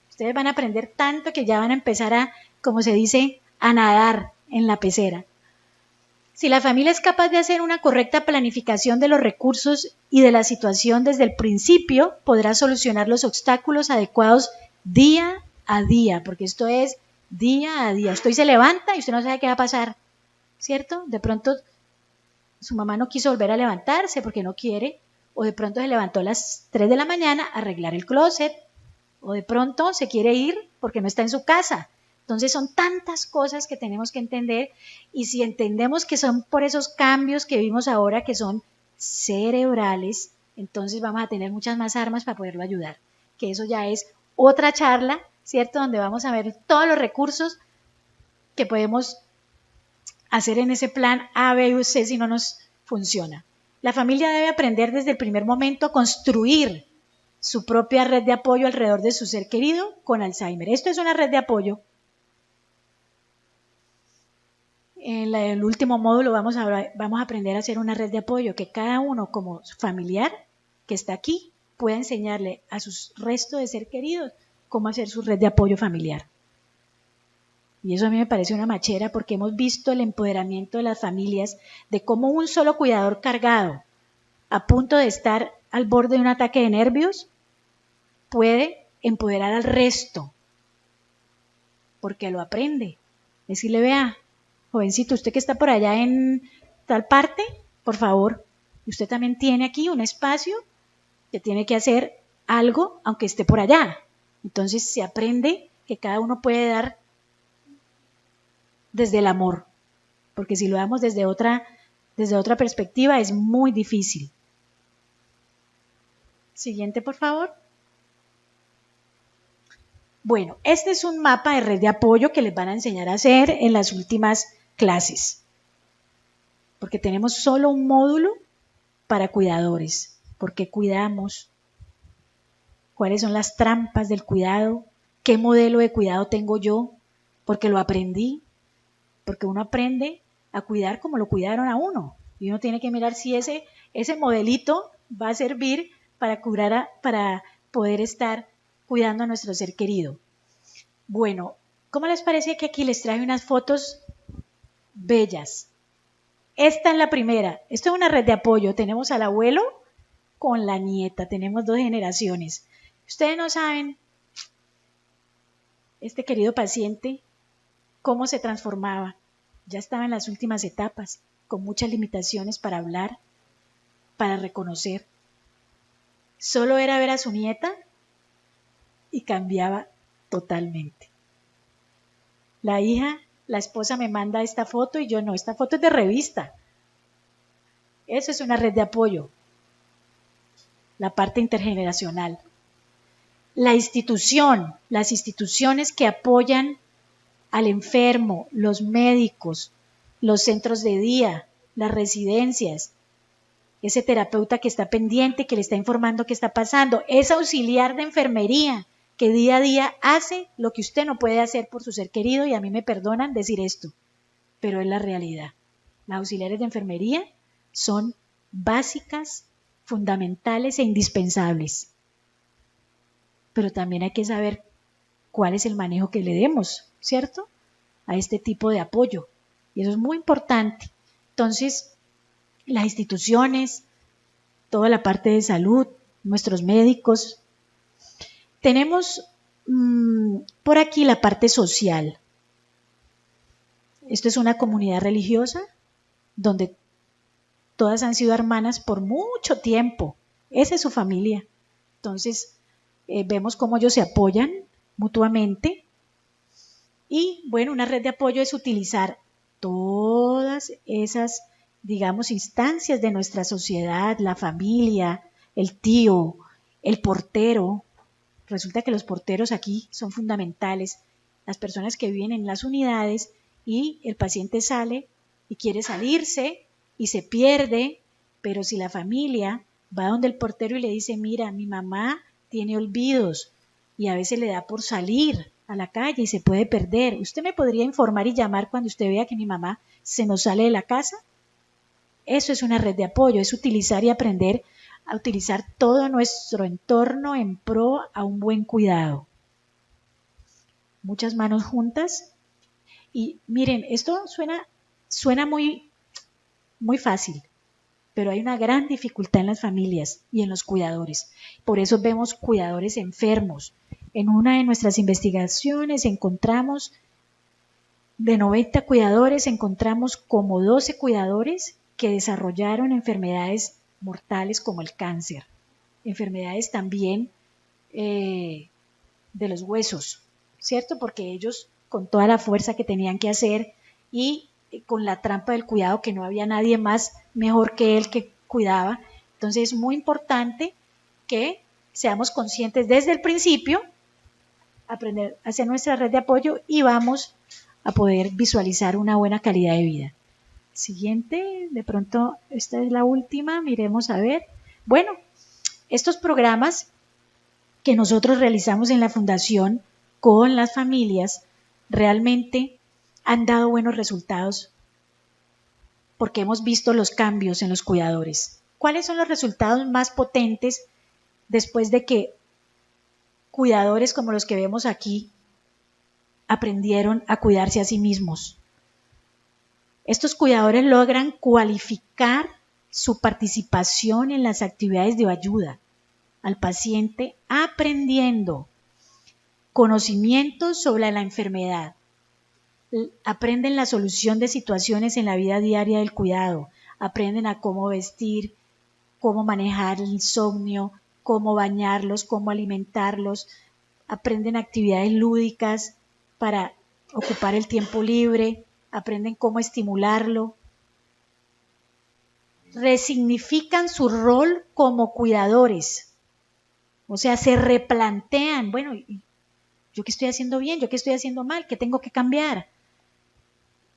ustedes van a aprender tanto que ya van a empezar a, como se dice, a nadar en la pecera. Si la familia es capaz de hacer una correcta planificación de los recursos y de la situación desde el principio, podrá solucionar los obstáculos adecuados día a día, porque esto es día a día. Usted se levanta y usted no sabe qué va a pasar, ¿cierto? De pronto su mamá no quiso volver a levantarse porque no quiere, o de pronto se levantó a las 3 de la mañana a arreglar el closet, o de pronto se quiere ir porque no está en su casa. Entonces son tantas cosas que tenemos que entender, y si entendemos que son por esos cambios que vimos ahora, que son cerebrales, entonces vamos a tener muchas más armas para poderlo ayudar, que eso ya es otra charla, ¿cierto? Donde vamos a ver todos los recursos que podemos hacer en ese plan A, B y C si no nos funciona. La familia debe aprender desde el primer momento a construir su propia red de apoyo alrededor de su ser querido con Alzheimer. Esto es una red de apoyo. En el último módulo vamos a aprender a hacer una red de apoyo que cada uno como familiar que está aquí pueda enseñarle a sus restos de ser queridos cómo hacer su red de apoyo familiar. Y eso a mí me parece una machera, porque hemos visto el empoderamiento de las familias, de cómo un solo cuidador cargado, a punto de estar al borde de un ataque de nervios, puede empoderar al resto, porque lo aprende. Decirle, vea, jovencito, usted que está por allá en tal parte, por favor, usted también tiene aquí un espacio que tiene que hacer algo, aunque esté por allá. Entonces se aprende que cada uno puede dar desde el amor, porque si lo damos desde otra perspectiva es muy difícil. Siguiente, por favor. Bueno, este es un mapa de red de apoyo que les van a enseñar a hacer en las últimas clases, porque tenemos solo un módulo para cuidadores, porque cuidamos, cuáles son las trampas del cuidado, qué modelo de cuidado tengo yo, porque lo aprendí, porque uno aprende a cuidar como lo cuidaron a uno, y uno tiene que mirar si ese modelito va a servir para poder estar cuidando a nuestro ser querido. Bueno, ¿cómo les parece que aquí les traje unas fotos bellas? Esta es la primera. Esto es una red de apoyo. Tenemos al abuelo con la nieta. Tenemos 2 generaciones. Ustedes no saben, este querido paciente, cómo se transformaba. Ya estaba en las últimas etapas, con muchas limitaciones para hablar, para reconocer. Solo era ver a su nieta y cambiaba totalmente. La esposa me manda esta foto y yo no, esta foto es de revista. Eso es una red de apoyo, la parte intergeneracional. Las instituciones que apoyan al enfermo, los médicos, los centros de día, las residencias, ese terapeuta que está pendiente, que le está informando qué está pasando, ese auxiliar de enfermería que día a día hace lo que usted no puede hacer por su ser querido, y a mí me perdonan decir esto, pero es la realidad. Las auxiliares de enfermería son básicas, fundamentales e indispensables. Pero también hay que saber cuál es el manejo que le demos, ¿cierto?, a este tipo de apoyo. Y eso es muy importante. Entonces, las instituciones, toda la parte de salud, nuestros médicos. Tenemos por aquí la parte social. Esto es una comunidad religiosa donde todas han sido hermanas por mucho tiempo. Esa es su familia. Entonces, vemos cómo ellos se apoyan mutuamente. Y bueno, una red de apoyo es utilizar todas esas, digamos, instancias de nuestra sociedad, la familia, el tío, el portero. Resulta que los porteros aquí son fundamentales, las personas que viven en las unidades, y el paciente sale y quiere salirse y se pierde, pero si la familia va donde el portero y le dice, mira, mi mamá tiene olvidos y a veces le da por salir a la calle y se puede perder. ¿Usted me podría informar y llamar cuando usted vea que mi mamá se nos sale de la casa? Eso es una red de apoyo, es utilizar y aprender a utilizar todo nuestro entorno en pro a un buen cuidado. Muchas manos juntas. Y miren, esto suena muy, muy fácil, pero hay una gran dificultad en las familias y en los cuidadores. Por eso vemos cuidadores enfermos. En una de nuestras investigaciones encontramos, de 90 cuidadores, encontramos como 12 cuidadores que desarrollaron enfermedades mortales como el cáncer, enfermedades también de los huesos, ¿cierto? Porque ellos, con toda la fuerza que tenían que hacer y con la trampa del cuidado, que no había nadie más mejor que él que cuidaba. Entonces es muy importante que seamos conscientes desde el principio, aprender a hacer nuestra red de apoyo y vamos a poder visualizar una buena calidad de vida. Siguiente, de pronto esta es la última, miremos a ver. Bueno, estos programas que nosotros realizamos en la fundación con las familias realmente han dado buenos resultados porque hemos visto los cambios en los cuidadores. ¿Cuáles son los resultados más potentes después de que cuidadores como los que vemos aquí aprendieron a cuidarse a sí mismos? Estos cuidadores logran cualificar su participación en las actividades de ayuda al paciente aprendiendo conocimientos sobre la enfermedad. Aprenden la solución de situaciones en la vida diaria del cuidado, aprenden a cómo vestir, cómo manejar el insomnio, cómo bañarlos, cómo alimentarlos, aprenden actividades lúdicas para ocupar el tiempo libre, aprenden cómo estimularlo, resignifican su rol como cuidadores, o sea, se replantean, bueno, ¿yo qué estoy haciendo bien? ¿Yo qué estoy haciendo mal? ¿Qué tengo que cambiar?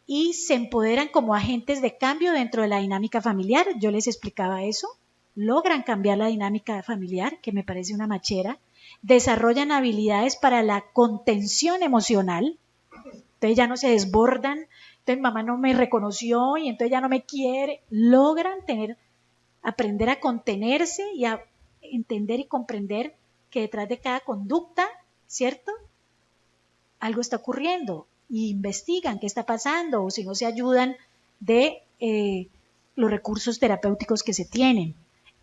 Y se empoderan como agentes de cambio dentro de la dinámica familiar. Yo les explicaba eso. Logran cambiar la dinámica familiar, que me parece una machera. Desarrollan habilidades para la contención emocional. Entonces ya no se desbordan. Entonces mamá no me reconoció y entonces ya no me quiere. Logran aprender a contenerse y a entender y comprender que detrás de cada conducta, ¿cierto?, algo está ocurriendo y investigan qué está pasando o si no se ayudan de los recursos terapéuticos que se tienen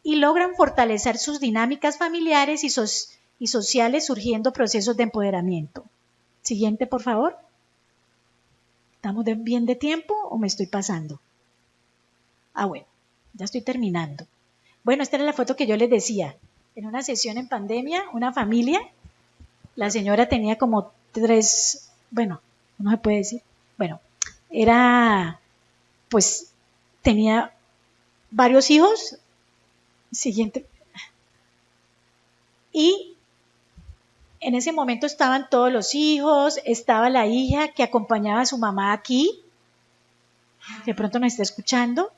y logran fortalecer sus dinámicas familiares y sociales surgiendo procesos de empoderamiento. Siguiente, por favor. ¿Estamos bien de tiempo o me estoy pasando? Bueno, ya estoy terminando. Bueno, esta era la foto que yo les decía. En una sesión en pandemia, una familia, la señora tenía como 3, bueno, no se puede decir, bueno, tenía varios hijos, siguiente, y en ese momento estaban todos los hijos, estaba la hija que acompañaba a su mamá aquí, de pronto nos está escuchando,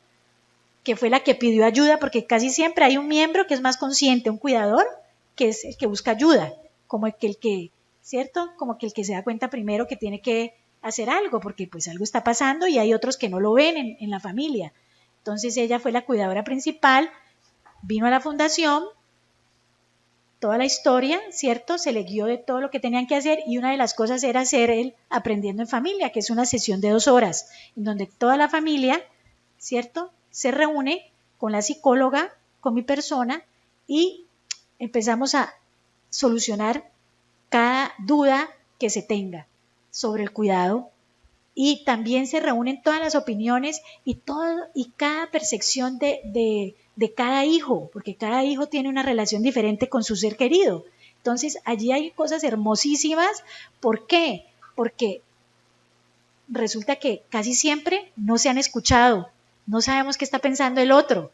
que fue la que pidió ayuda, porque casi siempre hay un miembro que es más consciente, un cuidador, que es el que busca ayuda, como el que ¿cierto? Como que el que se da cuenta primero que tiene que hacer algo, porque pues algo está pasando y hay otros que no lo ven en la familia. Entonces ella fue la cuidadora principal, vino a la fundación, toda la historia, ¿cierto? Se le guió de todo lo que tenían que hacer y una de las cosas era hacer el Aprendiendo en Familia, que es una sesión de 2 horas, en donde toda la familia, ¿cierto?, se reúne con la psicóloga, con mi persona y empezamos a solucionar cada duda que se tenga sobre el cuidado y también se reúnen todas las opiniones y cada percepción de cada hijo, porque cada hijo tiene una relación diferente con su ser querido. Entonces allí hay cosas hermosísimas. ¿Por qué? Porque resulta que casi siempre no se han escuchado, no sabemos qué está pensando el otro.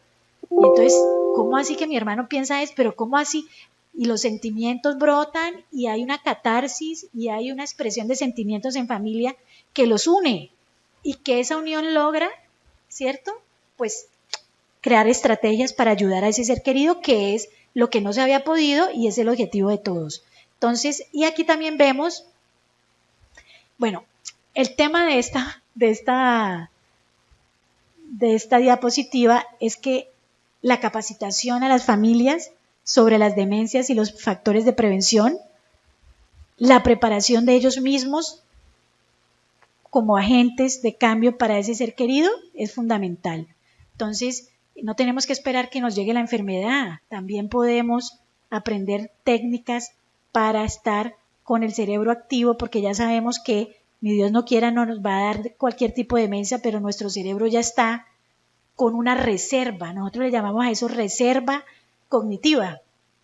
Y entonces, ¿cómo así que mi hermano piensa eso? Pero ¿cómo así? Y los sentimientos brotan y hay una catarsis y hay una expresión de sentimientos en familia que los une y que esa unión logra, ¿cierto?, pues crear estrategias para ayudar a ese ser querido, que es lo que no se había podido y es el objetivo de todos. Entonces, y aquí también vemos Bueno, el tema de esta diapositiva es que la capacitación a las familias sobre las demencias y los factores de prevención, la preparación de ellos mismos como agentes de cambio para ese ser querido es fundamental. Entonces, no tenemos que esperar que nos llegue la enfermedad, también podemos aprender técnicas para estar con el cerebro activo, porque ya sabemos que, ni Dios no quiera, no nos va a dar cualquier tipo de demencia, pero nuestro cerebro ya está con una reserva, nosotros le llamamos a eso reserva cognitiva,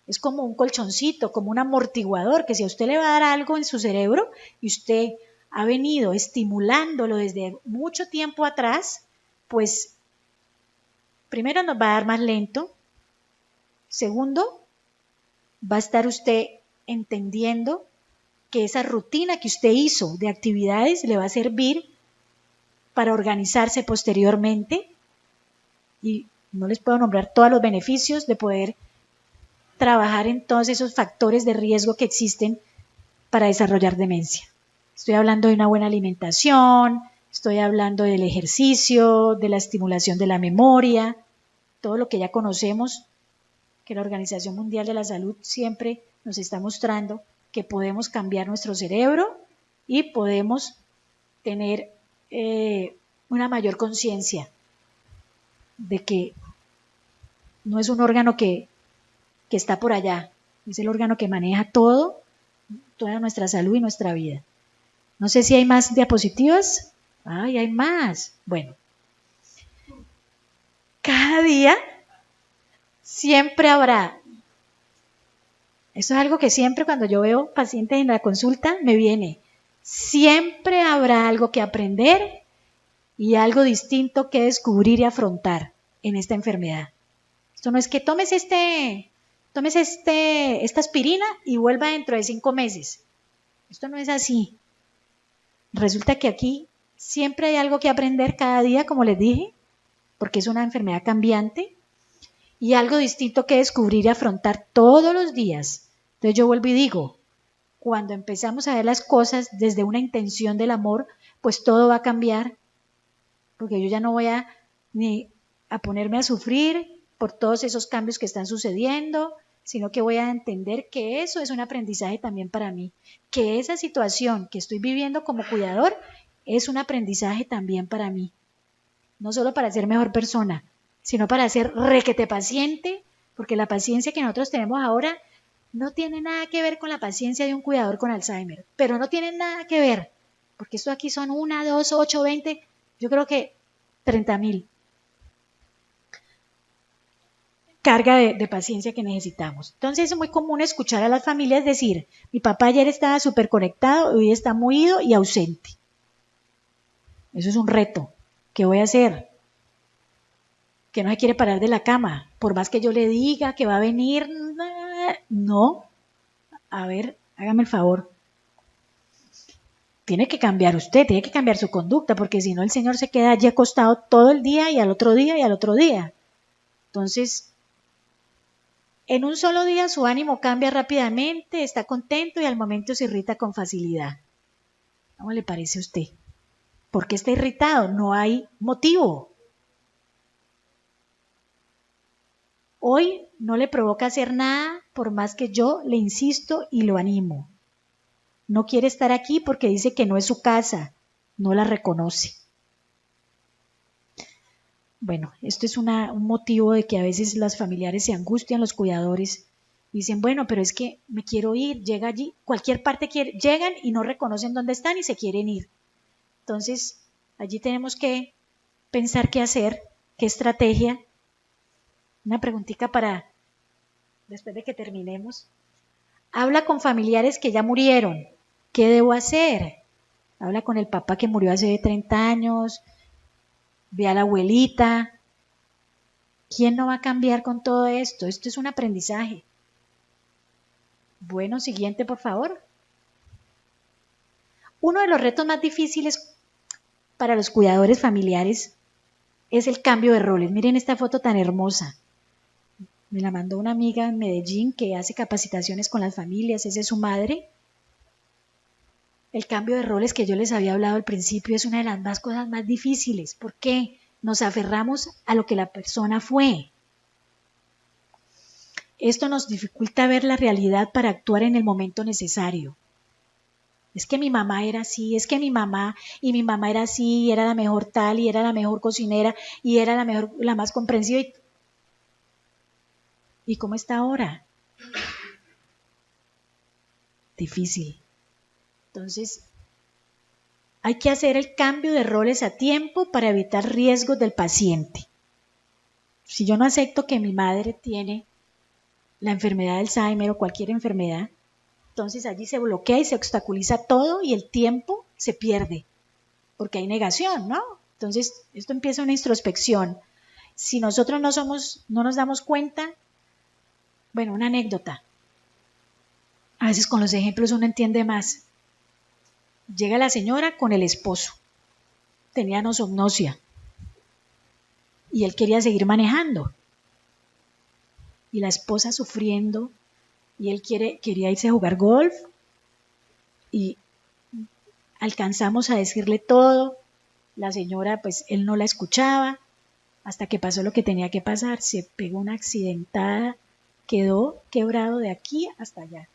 es como un colchoncito, como un amortiguador, que si a usted le va a dar algo en su cerebro y usted ha venido estimulándolo desde mucho tiempo atrás, pues primero nos va a dar más lento, segundo, va a estar usted entendiendo que esa rutina que usted hizo de actividades le va a servir para organizarse posteriormente, y no les puedo nombrar todos los beneficios de poder trabajar en todos esos factores de riesgo que existen para desarrollar demencia. Estoy hablando de una buena alimentación, estoy hablando del ejercicio, de la estimulación de la memoria, todo lo que ya conocemos, que la Organización Mundial de la Salud siempre nos está mostrando que podemos cambiar nuestro cerebro y podemos tener una mayor conciencia de que no es un órgano que está por allá, es el órgano que maneja todo, toda nuestra salud y nuestra vida. No sé si hay más diapositivas. ¡Ay, hay más! Bueno, cada día siempre habrá, eso es algo que siempre cuando yo veo pacientes en la consulta me viene, siempre habrá algo que aprender y algo distinto que descubrir y afrontar en esta enfermedad. Esto no es que tomes esta aspirina y vuelva dentro de 5 meses. Esto no es así. Resulta que aquí siempre hay algo que aprender cada día, como les dije, porque es una enfermedad cambiante, y algo distinto que descubrir y afrontar todos los días. Entonces yo vuelvo y digo, cuando empezamos a ver las cosas desde una intención del amor, pues todo va a cambiar, porque yo ya no voy ni a ponerme a sufrir por todos esos cambios que están sucediendo, sino que voy a entender que eso es un aprendizaje también para mí, que esa situación que estoy viviendo como cuidador es un aprendizaje también para mí, no solo para ser mejor persona, sino para ser requete paciente, porque la paciencia que nosotros tenemos ahora no tiene nada que ver con la paciencia de un cuidador con Alzheimer, pero no tiene nada que ver, porque esto aquí son 1, 2, 8, 20, yo creo que 30.000. Carga de paciencia que necesitamos. Entonces es muy común escuchar a las familias decir, mi papá ayer estaba súper conectado, hoy está muy ido y ausente. Eso es un reto. ¿Qué voy a hacer? Que no se quiere parar de la cama, por más que yo le diga que va a venir, no. A ver, hágame el favor. Tiene que cambiar usted, tiene que cambiar su conducta, porque si no el señor se queda allí acostado todo el día y al otro día y al otro día. Entonces, en un solo día su ánimo cambia rápidamente, está contento y al momento se irrita con facilidad. ¿Cómo le parece a usted? ¿Por qué está irritado? No hay motivo. Hoy no le provoca hacer nada por más que yo le insisto y lo animo. No quiere estar aquí porque dice que no es su casa, no la reconoce. Bueno, esto es un motivo de que a veces los familiares se angustian, los cuidadores, dicen, bueno, pero es que me quiero ir, llega allí, cualquier parte llegan y no reconocen dónde están y se quieren ir. Entonces, allí tenemos que pensar qué hacer, qué estrategia. Una preguntita para, después de que terminemos. Habla con familiares que ya murieron, ¿qué debo hacer? Habla con el papá que murió hace 30 años, ve a la abuelita. ¿Quién no va a cambiar con todo esto? Esto es un aprendizaje. Bueno, siguiente, por favor. Uno de los retos más difíciles para los cuidadores familiares es el cambio de roles. Miren esta foto tan hermosa. Me la mandó una amiga en Medellín que hace capacitaciones con las familias. Esa es su madre. El cambio de roles que yo les había hablado al principio es una de las cosas más difíciles. ¿Por qué? Nos aferramos a lo que la persona fue. Esto nos dificulta ver la realidad para actuar en el momento necesario. Es que mi mamá era así, es que mi mamá era así, y era la mejor tal, y era la mejor cocinera, y era la mejor, la más comprensiva. ¿Y cómo está ahora? Difícil. Entonces, hay que hacer el cambio de roles a tiempo para evitar riesgos del paciente. Si yo no acepto que mi madre tiene la enfermedad de Alzheimer o cualquier enfermedad, entonces allí se bloquea y se obstaculiza todo y el tiempo se pierde, porque hay negación, ¿no? Entonces, esto empieza una introspección. Si nosotros no nos damos cuenta, bueno, una anécdota. A veces con los ejemplos uno entiende más. Llega la señora con el esposo. Tenía nosognosia. Y él quería seguir manejando. Y la esposa sufriendo. Y él quería irse a jugar golf. Y alcanzamos a decirle todo. La señora, pues, él no la escuchaba. Hasta que pasó lo que tenía que pasar. Se pegó una accidentada. Quedó quebrado de aquí hasta allá.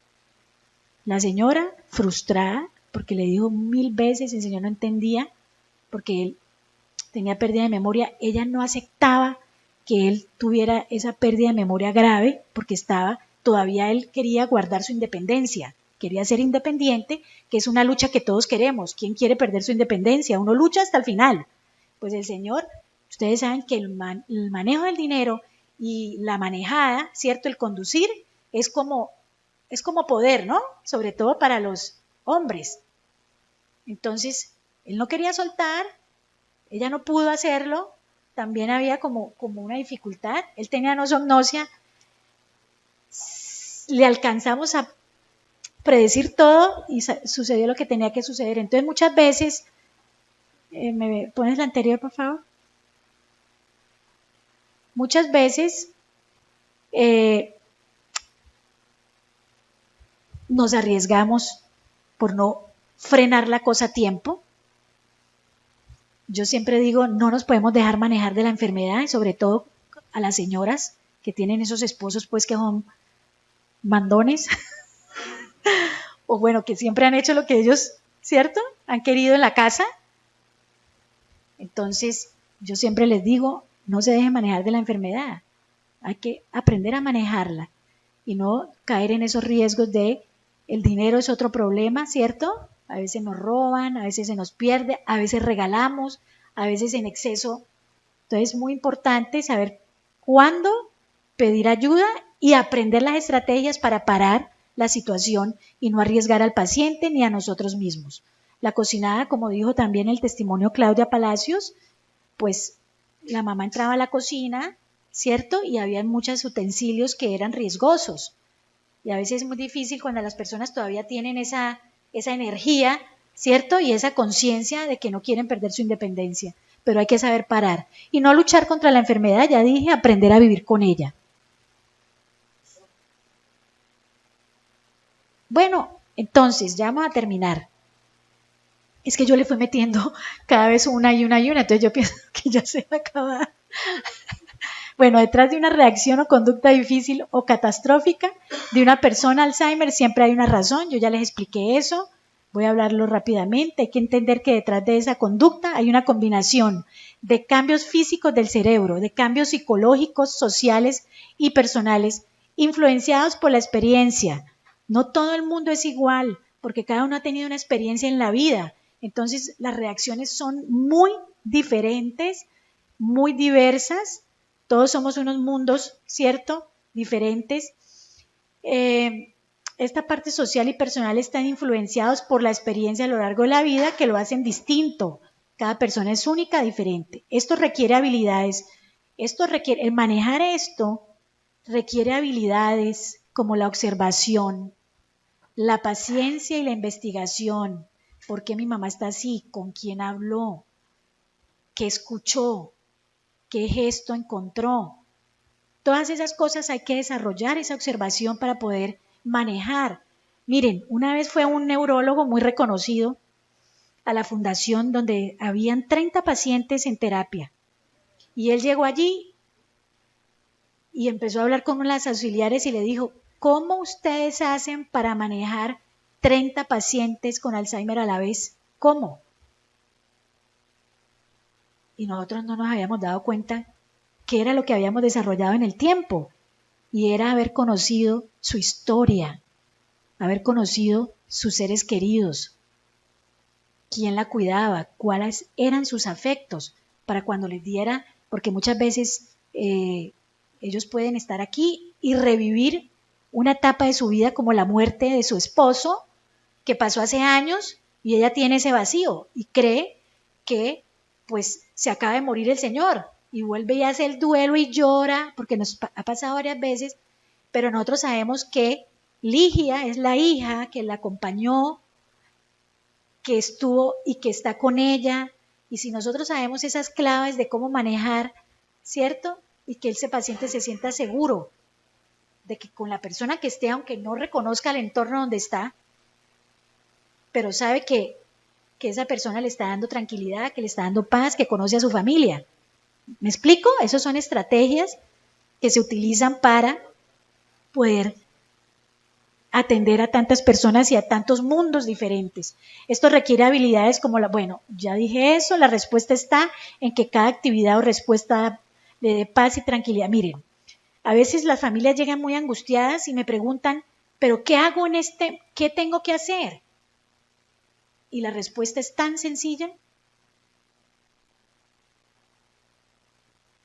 La señora, frustrada, porque le dijo 1000 veces, el señor no entendía, porque él tenía pérdida de memoria, ella no aceptaba que él tuviera esa pérdida de memoria grave, porque todavía él quería guardar su independencia, quería ser independiente, que es una lucha que todos queremos. ¿Quién quiere perder su independencia? Uno lucha hasta el final. Pues el señor, ustedes saben que el manejo del dinero y la manejada, ¿cierto? El conducir es como poder, ¿no? Sobre todo para los hombres. Entonces, él no quería soltar, ella no pudo hacerlo, también había como una dificultad, él tenía nosognosia, le alcanzamos a predecir todo y sucedió lo que tenía que suceder. Entonces, muchas veces, ¿me pones la anterior, por favor? Muchas veces nos arriesgamos por no frenar la cosa a tiempo. Yo siempre digo, no nos podemos dejar manejar de la enfermedad, y sobre todo a las señoras que tienen esos esposos pues que son mandones o bueno, que siempre han hecho lo que ellos, ¿cierto? Han querido en la casa. Entonces, yo siempre les digo, no se dejen manejar de la enfermedad. Hay que aprender a manejarla y no caer en esos riesgos de el dinero es otro problema, ¿cierto? A veces nos roban, a veces se nos pierde, a veces regalamos, a veces en exceso. Entonces es muy importante saber cuándo pedir ayuda y aprender las estrategias para parar la situación y no arriesgar al paciente ni a nosotros mismos. La cocinada, como dijo también el testimonio Claudia Palacios, pues la mamá entraba a la cocina, ¿cierto? Y había muchos utensilios que eran riesgosos. Y a veces es muy difícil cuando las personas todavía tienen esa energía, ¿cierto? Y esa conciencia de que no quieren perder su independencia. Pero hay que saber parar. Y no luchar contra la enfermedad, ya dije, aprender a vivir con ella. Bueno, entonces, ya vamos a terminar. Es que yo le fui metiendo cada vez una y una y una, entonces yo pienso que ya se va a acabar. Bueno, detrás de una reacción o conducta difícil o catastrófica de una persona Alzheimer siempre hay una razón, yo ya les expliqué eso, voy a hablarlo rápidamente. Hay que entender que detrás de esa conducta hay una combinación de cambios físicos del cerebro, de cambios psicológicos, sociales y personales, influenciados por la experiencia. No todo el mundo es igual, porque cada uno ha tenido una experiencia en la vida, entonces las reacciones son muy diferentes, muy diversas. Todos somos unos mundos, ¿cierto? Diferentes. Esta parte social y personal están influenciados por la experiencia a lo largo de la vida que lo hacen distinto. Cada persona es única, diferente. Esto requiere habilidades. El manejar esto requiere habilidades como la observación, la paciencia y la investigación. ¿Por qué mi mamá está así? ¿Con quién habló? ¿Qué escuchó? ¿Qué gesto encontró? Todas esas cosas hay que desarrollar esa observación para poder manejar. Miren, una vez fue un neurólogo muy reconocido a la fundación donde habían 30 pacientes en terapia. Y él llegó allí y empezó a hablar con las auxiliares y le dijo, ¿cómo ustedes hacen para manejar 30 pacientes con Alzheimer a la vez? ¿Cómo? Y nosotros no nos habíamos dado cuenta que era lo que habíamos desarrollado en el tiempo. Y era haber conocido su historia, haber conocido sus seres queridos, quién la cuidaba, cuáles eran sus afectos, para cuando les diera, porque muchas veces ellos pueden estar aquí y revivir una etapa de su vida como la muerte de su esposo, que pasó hace años y ella tiene ese vacío y cree que pues se acaba de morir el señor y vuelve y hace el duelo y llora, porque nos ha pasado varias veces, pero nosotros sabemos que Ligia es la hija que la acompañó, que estuvo y que está con ella, y si nosotros sabemos esas claves de cómo manejar, ¿cierto? Y que ese paciente se sienta seguro de que con la persona que esté, aunque no reconozca el entorno donde está, pero sabe que esa persona le está dando tranquilidad, que le está dando paz, que conoce a su familia. ¿Me explico? Esas son estrategias que se utilizan para poder atender a tantas personas y a tantos mundos diferentes. Esto requiere habilidades como bueno, ya dije eso, la respuesta está en que cada actividad o respuesta le dé paz y tranquilidad. Miren, a veces las familias llegan muy angustiadas y me preguntan, ¿pero qué hago en qué tengo que hacer? Y la respuesta es tan sencilla.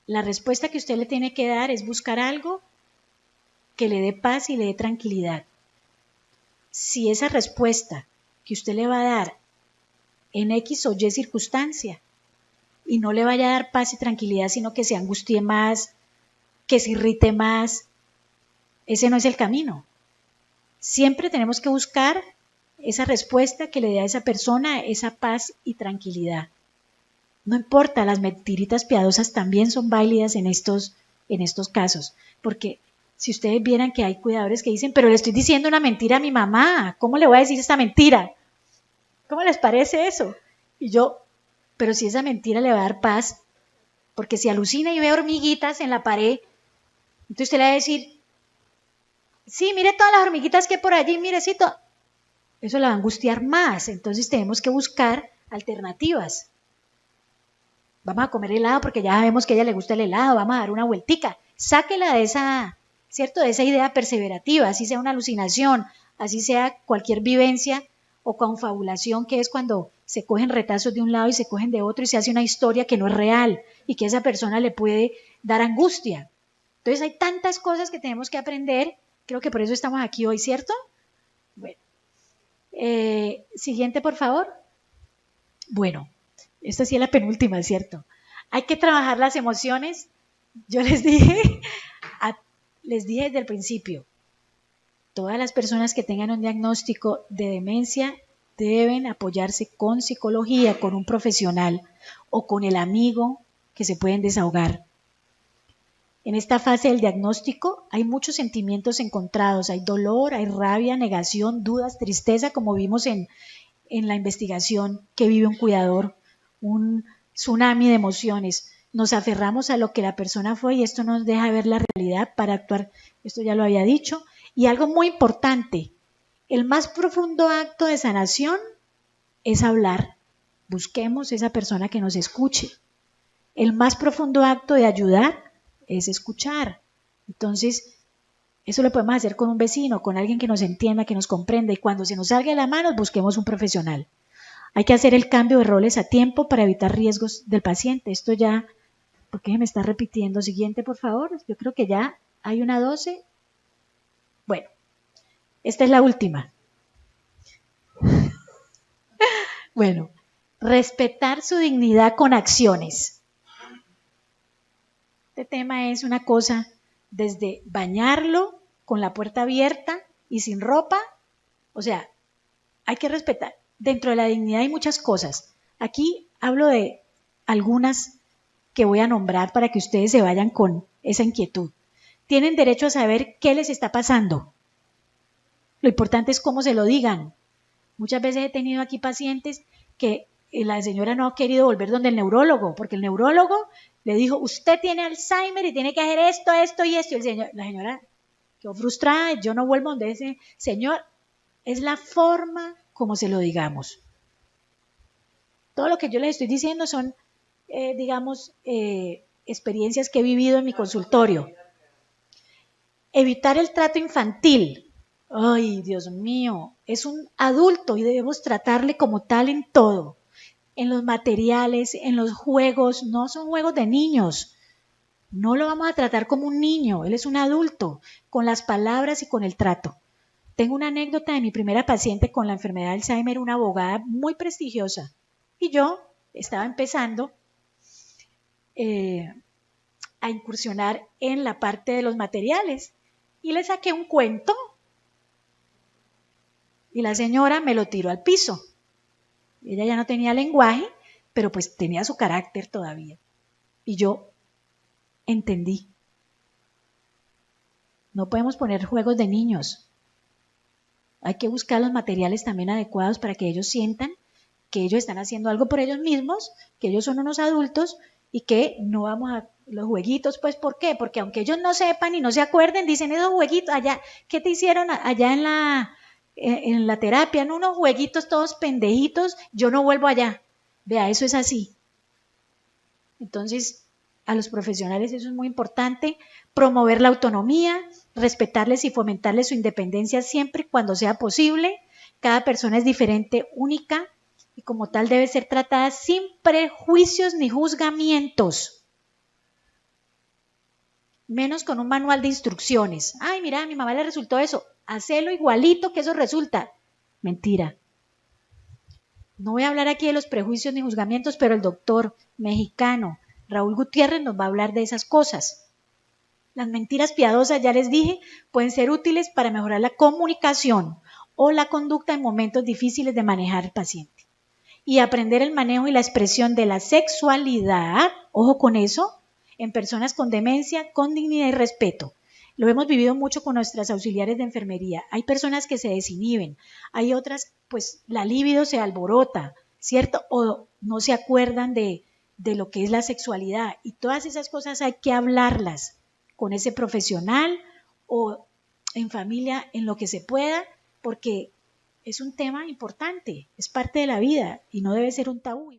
La respuesta que usted le tiene que dar es buscar algo que le dé paz y le dé tranquilidad. Si esa respuesta que usted le va a dar en X o Y circunstancia y no le vaya a dar paz y tranquilidad, sino que se angustie más, que se irrite más, ese no es el camino. Siempre tenemos que buscar esa respuesta que le dé a esa persona esa paz y tranquilidad. No importa, las mentiritas piadosas también son válidas en estos casos, porque si ustedes vieran que hay cuidadores que dicen, pero le estoy diciendo una mentira a mi mamá, ¿cómo le voy a decir esta mentira? ¿Cómo les parece eso? Y yo, pero si esa mentira le va a dar paz, porque si alucina y ve hormiguitas en la pared, entonces usted le va a decir, sí, mire todas las hormiguitas que hay por allí, mirecito. Eso la va a angustiar más, entonces tenemos que buscar alternativas. Vamos a comer helado porque ya sabemos que a ella le gusta el helado, vamos a dar una vueltica. Sáquela de esa, ¿cierto? De esa idea perseverativa, así sea una alucinación, así sea cualquier vivencia o confabulación, que es cuando se cogen retazos de un lado y se cogen de otro y se hace una historia que no es real y que a esa persona le puede dar angustia. Entonces hay tantas cosas que tenemos que aprender, creo que por eso estamos aquí hoy, ¿cierto? Bueno, siguiente por favor. Bueno, esta sí es la penúltima, ¿cierto? Hay que trabajar las emociones. Yo les dije desde el principio, todas las personas que tengan un diagnóstico de demencia deben apoyarse con psicología, con un profesional o con el amigo que se pueden desahogar. En esta fase del diagnóstico hay muchos sentimientos encontrados, hay dolor, hay rabia, negación, dudas, tristeza, como vimos en la investigación que vive un cuidador, un tsunami de emociones. Nos aferramos a lo que la persona fue y esto nos deja ver la realidad para actuar. Esto ya lo había dicho. Y algo muy importante, el más profundo acto de sanación es hablar. Busquemos esa persona que nos escuche. El más profundo acto de ayudar es escuchar. Entonces, eso lo podemos hacer con un vecino, con alguien que nos entienda, que nos comprenda, y cuando se nos salga de la mano, busquemos un profesional. Hay que hacer el cambio de roles a tiempo para evitar riesgos del paciente. Esto ya, ¿por qué me está repitiendo? Siguiente, por favor. Yo creo que ya hay una 12. Bueno, esta es la última. Bueno, respetar su dignidad con acciones. Este tema es una cosa desde bañarlo con la puerta abierta y sin ropa. O sea, hay que respetar. Dentro de la dignidad hay muchas cosas. Aquí hablo de algunas que voy a nombrar para que ustedes se vayan con esa inquietud. Tienen derecho a saber qué les está pasando. Lo importante es cómo se lo digan. Muchas veces he tenido aquí pacientes que la señora no ha querido volver donde el neurólogo, porque el neurólogo le dijo, usted tiene Alzheimer y tiene que hacer esto, esto y esto. Y la señora quedó frustrada, yo no vuelvo donde ese señor. Es la forma como se lo digamos. Todo lo que yo les estoy diciendo son, experiencias que he vivido en mi consultorio. Evitar el trato infantil. Ay, Dios mío, es un adulto y debemos tratarle como tal en todo. En los materiales, en los juegos, no son juegos de niños. No lo vamos a tratar como un niño, él es un adulto, con las palabras y con el trato. Tengo una anécdota de mi primera paciente con la enfermedad de Alzheimer, una abogada muy prestigiosa. Y yo estaba empezando a incursionar en la parte de los materiales. Y le saqué un cuento y la señora me lo tiró al piso. Ella ya no tenía lenguaje, pero pues tenía su carácter todavía. Y yo entendí. No podemos poner juegos de niños. Hay que buscar los materiales también adecuados para que ellos sientan que ellos están haciendo algo por ellos mismos, que ellos son unos adultos y que no vamos a los jueguitos, pues ¿por qué? Porque aunque ellos no sepan y no se acuerden, dicen esos jueguitos allá, ¿qué te hicieron allá en la terapia? No, unos jueguitos todos pendejitos, yo no vuelvo allá. Vea, eso es así. Entonces, a los profesionales eso es muy importante, promover la autonomía, respetarles y fomentarles su independencia siempre cuando sea posible. Cada persona es diferente, única y como tal debe ser tratada sin prejuicios ni juzgamientos. Menos con un manual de instrucciones. Ay, mira, a mi mamá le resultó eso. Hacelo igualito que eso resulta. Mentira. No voy a hablar aquí de los prejuicios ni juzgamientos, pero el doctor mexicano Raúl Gutiérrez nos va a hablar de esas cosas. Las mentiras piadosas, ya les dije, pueden ser útiles para mejorar la comunicación o la conducta en momentos difíciles de manejar al paciente. Y aprender el manejo y la expresión de la sexualidad, ojo con eso, en personas con demencia, con dignidad y respeto. Lo hemos vivido mucho con nuestras auxiliares de enfermería. Hay personas que se desinhiben, hay otras, pues la libido se alborota, ¿cierto? O no se acuerdan de lo que es la sexualidad. Y todas esas cosas hay que hablarlas con ese profesional o en familia, en lo que se pueda, porque es un tema importante, es parte de la vida y no debe ser un tabú.